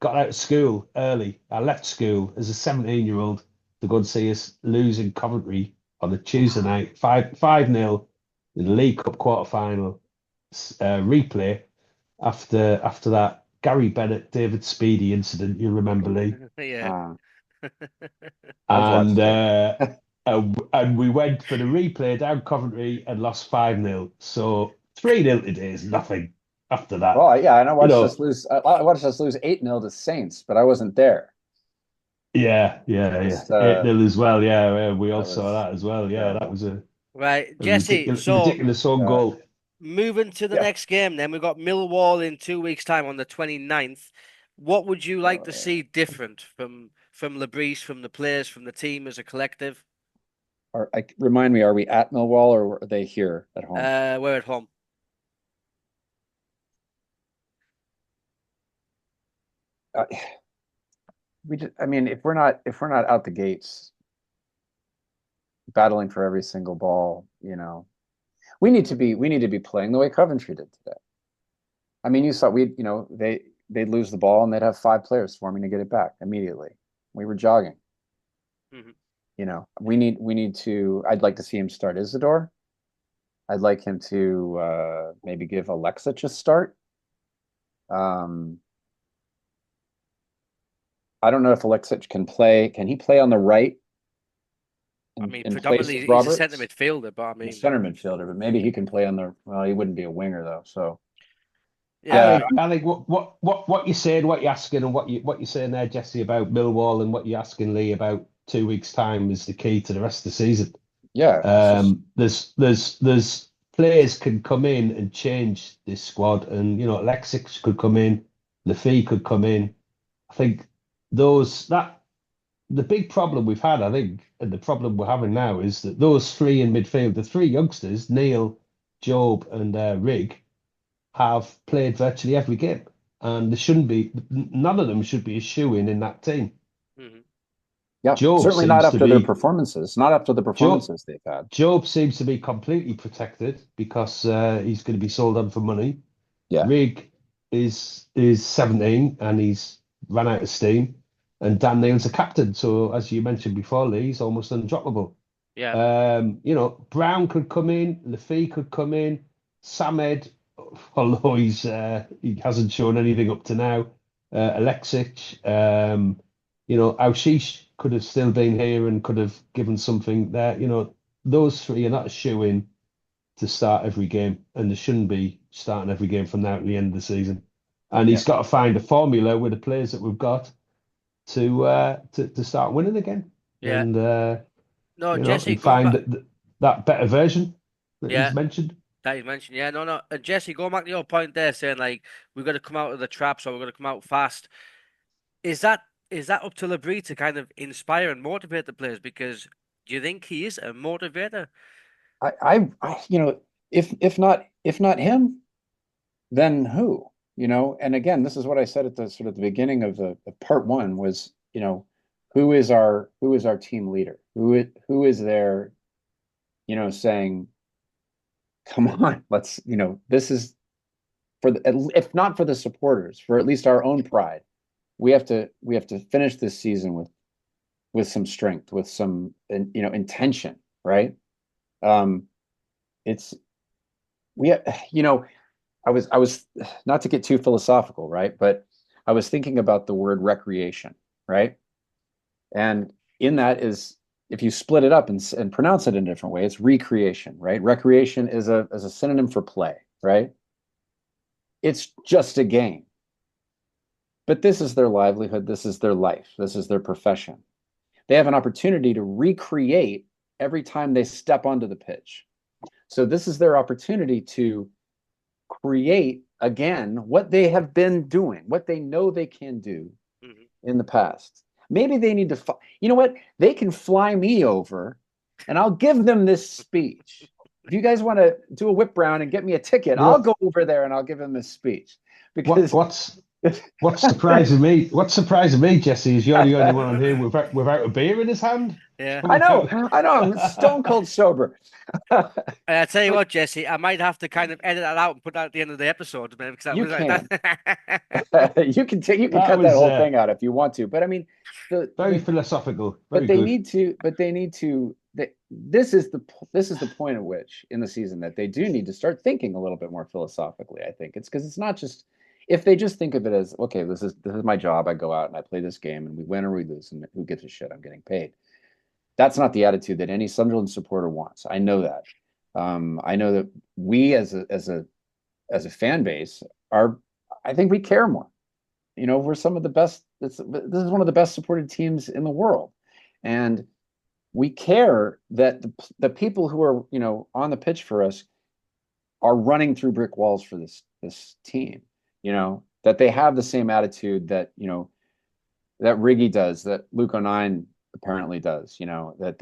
got out of school early. I left school as a 17-year-old to go and see us lose in Coventry on a Tuesday night, 5-0 in the League Cup quarter-final replay after that Gary Bennett, David Speedy incident. You remember, Lee? Yeah. And we went for the replay down Coventry and lost 5-0. So 3-0 today is nothing. after that. Well, yeah, and I watched know, us lose. I watched us lose 8-0 to Saints, but I wasn't there. yeah. Just, 8-0 as well. Yeah, we all that saw was that as well. Yeah, that terrible. was a Right, Jesse. So ridiculous own goal. moving to the Yeah. next game, then we've got Millwall in 2 weeks' time on the 29th. What would you like to see different from Lebris, from the players, from the team as a collective? Remind me, are we at Millwall or are they here at home? We're at home. I mean, if we're not out the gates battling for every single ball, we need to be playing the way Coventry did today. I mean, you saw they'd lose the ball and they'd have 5 players forming to get it back immediately. We were jogging. We need to. I'd like to see him start Isidore. I'd like him to maybe give Alexic a start. I don't know if Alexic can play. Can he play on the right? I mean, predominantly he's a centre midfielder, but I mean, center midfielder, but maybe he can play on the. Well, he wouldn't be a winger though. So, yeah. I think what you're saying, what you're asking, and what you're saying there, Jesse, about Millwall, and what you're asking Lee about 2 weeks' time is the key to the rest of the season. Yeah. There's players can come in and change this squad, and Alexic could come in, Lafay could come in. I think the big problem we've had, I think, and the problem we're having now is that those 3 in midfield, the 3 youngsters, Neil, Job, and Rig, have played virtually every game, and none of them should be a shoo-in in that team. Yeah, Job certainly not after their performances. Not after the performances they've had. Job seems to be completely protected because he's going to be sold on for money. Yeah. Rig is 17 and he's run out of steam. And Dan Neil's a captain, so as you mentioned before, Lee, he's almost undroppable. Yeah. Brown could come in, Lafay could come in, Samed, although he hasn't shown anything up to now. Alexic, Aushish could have still been here and could have given something there. Those 3 are not a shoe-in to start every game, and they shouldn't be starting every game from now to the end of the season. And he's got to find a formula with the players that we've got to start winning again. Yeah. And Jesse, and find that better version that he's mentioned. That he's mentioned, yeah, no. Jesse, going back to your point there, saying like we've got to come out of the traps or we're going to come out fast. Is that up to Lebris to kind of inspire and motivate the players? Because do you think he is a motivator? I if not him, then who? And again, this is what I said at the beginning of the part 1 was, who is our team leader? Who is there, saying, come on, let's, this is if not for the supporters, for at least our own pride, we have to finish this season with some strength, with some, intention, right? I was not to get too philosophical, right? But I was thinking about the word recreation, right? And in that is, if you split it up and pronounce it in a different way, it's recreation, right? Recreation is a synonym for play, right? It's just a game. But this is their livelihood. This is their life. This is their profession. They have an opportunity to recreate every time they step onto the pitch. So this is their opportunity to create again what they have been doing, what they know they can do in the past. Maybe they need to, you know what? They can fly me over and I'll give them this speech. If you guys want to do a whip round and get me a ticket, I'll go over there and I'll give them this speech. Because what's surprising me? What's surprising me, Jesse, is you're the only one on here without a beer in his hand. Yeah, I know. I'm stone cold sober. I tell you what, Jesse, I might have to kind of edit that out and put that at the end of the episode, man, because you was can. like that. You can cut that whole thing out if you want to. But I mean, very philosophical. But they need to. This is the point at which in the season that they do need to start thinking a little bit more philosophically. I think it's because it's not just. If they just think of it as, okay, this is my job, I go out and I play this game and we win or we lose and who gives a shit, I'm getting paid. That's not the attitude that any Sunderland supporter wants. I know that. I know that we as a fan base I think we care more. We're some of the best. This is one of the best supported teams in the world, and we care that the people who are on the pitch for us are running through brick walls for this team. That they have the same attitude that that Riggy does, that Luke O'Nien apparently does. That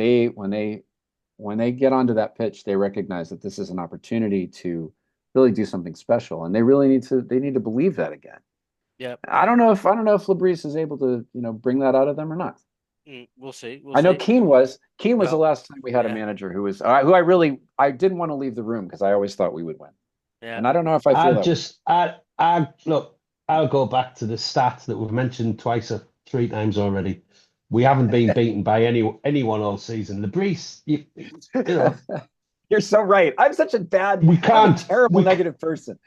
when they get onto that pitch, they recognize that this is an opportunity to really do something special, and they need to believe that again. Yeah. I don't know if Labrise is able to bring that out of them or not. We'll see. I know Keane was Well, the last time we had a manager who was who I didn't want to leave the room because I always thought we would win. Yeah. And I don't know if I feel look, I'll go back to the stat that we've mentioned twice or three times already. We haven't been beaten by anyone all season. Labrise, You're so right. I'm such a terrible negative person.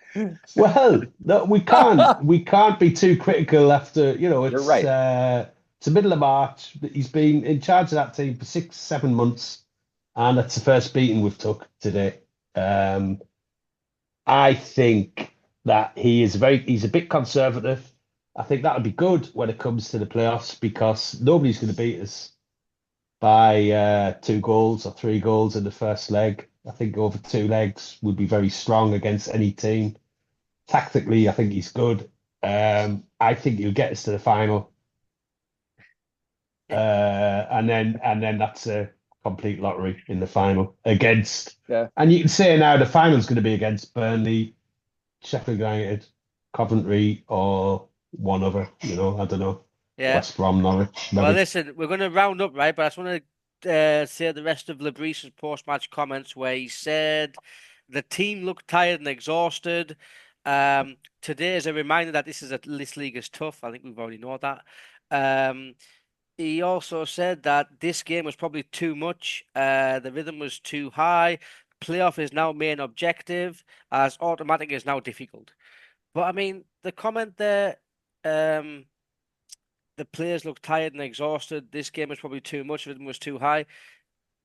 Well, no, we can't be too critical after, it's You're right. It's the middle of March. He's been in charge of that team for 6-7 months, and that's the first beating we've took today. I think that he's a bit conservative. I think that would be good when it comes to the playoffs because nobody's going to beat us by 2 goals or 3 goals in the first leg. I think over 2 legs would be very strong against any team. Tactically, I think he's good. I think he'll get us to the final. And then that's a complete lottery in the final against. Yeah. And you can say now the final's going to be against Burnley, Sheffield United, Coventry, or one other. I don't know. Yeah. West Brom, Norwich. Well, listen, we're going to round up, right? But I just want to say the rest of Labrise's post-match comments where he said the team looked tired and exhausted. Today is a reminder that this league is tough. I think we've already know that. He also said that this game was probably too much. The rhythm was too high. Playoff is now main objective, as automatic is now difficult. But I mean, the comment there, the players look tired and exhausted. This game was probably too much. Rhythm was too high.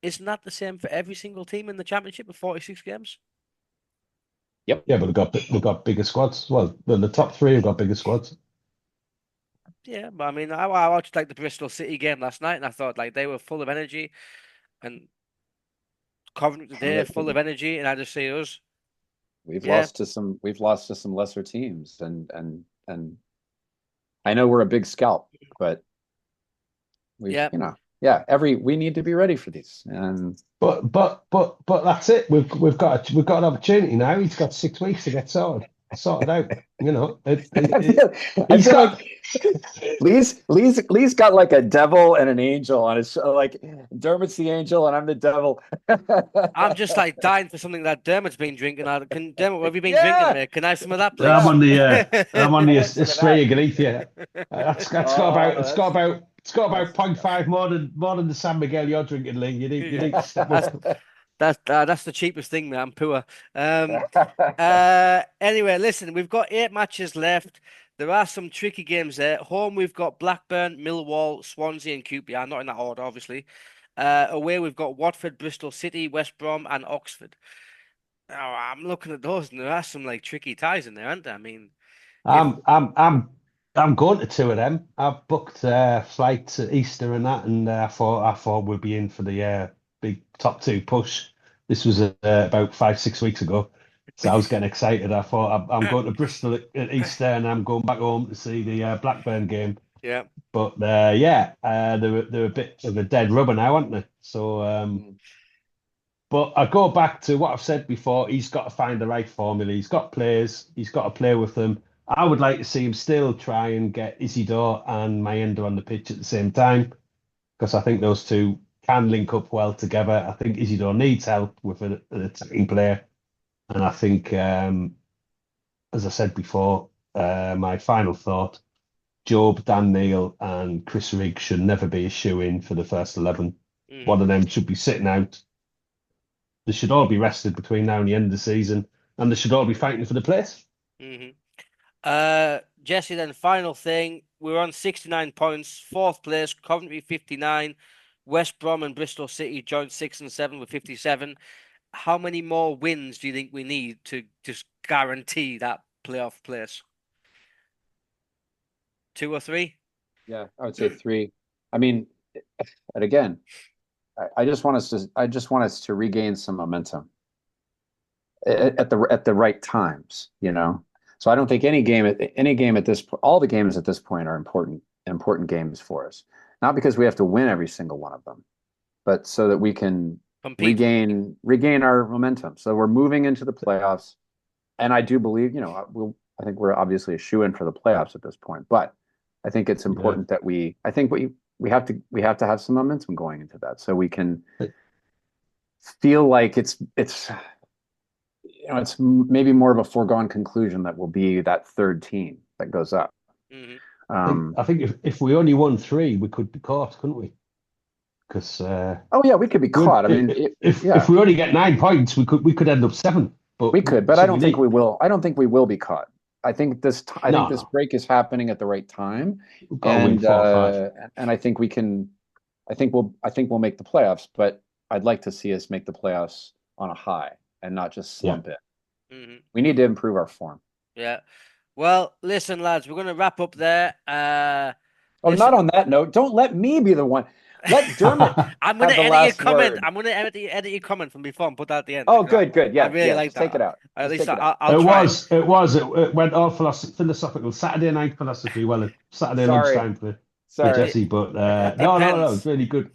Isn't that the same for every single team in the championship of 46 games? Yep. Yeah, but we've got bigger squads. Well, the top 3 have got bigger squads. Yeah, but I mean, I watched the Bristol City game last night, and I thought they were full of energy, and Coventry today full of energy, and I just see us. We've lost to some lesser teams, and I know we're a big scalp, but we we need to be ready for these. And but that's it. We've got an opportunity now. He's got 6 weeks to get sorted out. He's got Lee's got like a devil and an angel on his Dermot's the angel and I'm the devil. I'm just dying for something that Dermot's been drinking. Dermot, what have you been drinking, mate? Can I have some of that, please? I'm on the Australia Galicia. It's got about 0.5 more than the San Miguel you're drinking, Lee. You need to step up. That's the cheapest thing, man. I'm poor. Anyway, listen, we've got 8 matches left. There are some tricky games there. Home, we've got Blackburn, Millwall, Swansea, and QPR. Not in that order, obviously. Away, we've got Watford, Bristol City, West Brom, and Oxford. Now, I'm looking at those, and there are some tricky ties in there, aren't there? I mean, I'm going to 2 of them. I've booked flights at Easter and that, and I thought we'd be in for the big top 2 push. This was about 5-6 weeks ago, so I was getting excited. I thought I'm going to Bristol at Easter, and I'm going back home to see the Blackburn game. Yeah, but they're a bit of a dead rubber now, aren't they? So, but I go back to what I've said before. He's got to find the right formula. He's got players. He's got to play with them. I would like to see him still try and get Isidore and Mayenda on the pitch at the same time, because I think those two can link up well together. I think Isidore needs help with an attacking player. And I think, as I said before, my final thought, Job, Dan Neil and Chris Rigg should never be a shoe-in for the first 11. One of them should be sitting out. They should all be rested between now and the end of the season, and they should all be fighting for the place. Jesse, then final thing, we're on 69 points, 4th place, Coventry 59, West Brom and Bristol City joined 6 and 7 with 57. How many more wins do you think we need to just guarantee that playoff place? 2 or 3? Yeah, I would say 3. I mean, and again, I just want us to regain some momentum at the right times, you know. So I don't think any game at this point, all the games at this point are important games for us. Not because we have to win every single one of them, but so that we can regain our momentum. So we're moving into the playoffs, and I do believe, you know, I think we're obviously a shoe-in for the playoffs at this point, but I think it's important that we have to have some momentum going into that, so we can feel like it's you know, it's maybe more of a foregone conclusion that we'll be that third team that goes up. Mm-hmm. I think if we only won 3, we could be caught, couldn't we? Because oh yeah, we could be caught. I mean, if we only get 9 points, we could end up 7. But we could, but I don't think we will. I don't think we will be caught. I think this break is happening at the right time, and I think we can. I think we'll make the playoffs, but I'd like to see us make the playoffs on a high and not just slump it. Mm-hmm. We need to improve our form. Yeah. Well, listen, lads, we're going to wrap up there. Not on that note. Don't let me be the one. Let Dermot. I'm going to edit your comment. I'm going to edit your comment from before and put that at the end. Oh, good. Yeah, I really like that. Take it out. At least it went all philosophical. Saturday night philosophy. Well, Saturday lunchtime for Jesse, but no, it's really good.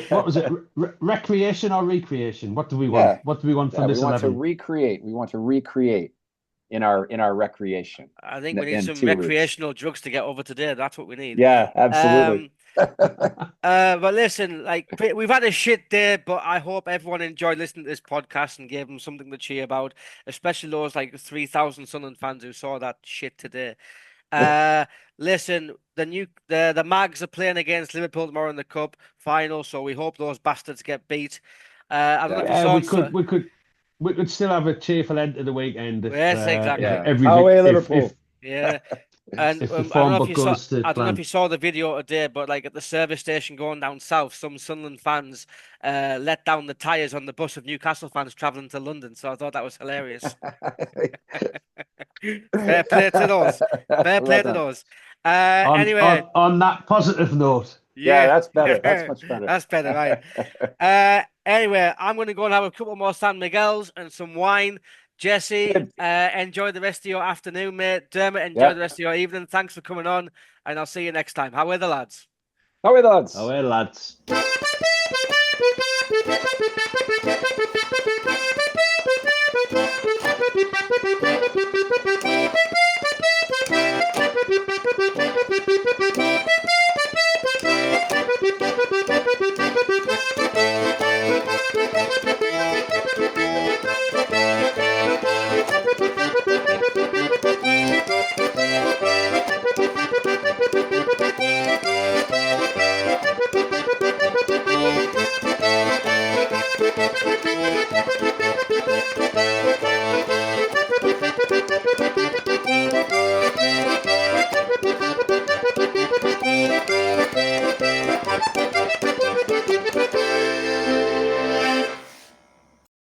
What was it? Recreation or recreation? What do we want? What do we want from this? We want to recreate. We want to recreate in our recreation. I think we need some recreational drugs to get over today. That's what we need. Yeah, absolutely. But listen, like, we've had a shit day, but I hope everyone enjoyed listening to this podcast and gave them something to cheer about, especially those like 3,000 Sunderland fans who saw that shit today. Listen, the Mags are playing against Liverpool tomorrow in the Cup final, so we hope those bastards get beat. I don't know if you we could still have a cheerful end to the weekend. Yes, exactly. Away Liverpool. Yeah. And I don't know if you saw the video today, but like at the service station going down south, some Sunderland fans let down the tyres on the bus of Newcastle fans travelling to London. So I thought that was hilarious. Fair play to those. Anyway, on that positive note. Yeah, that's better. That's much better. That's better, right? Anyway, I'm going to go and have a couple more San Miguel's and some wine. Jesse, enjoy the rest of your afternoon, mate. Dermot, enjoy the rest of your evening. Thanks for coming on, and I'll see you next time. How are the lads? How are the lads? How are the lads?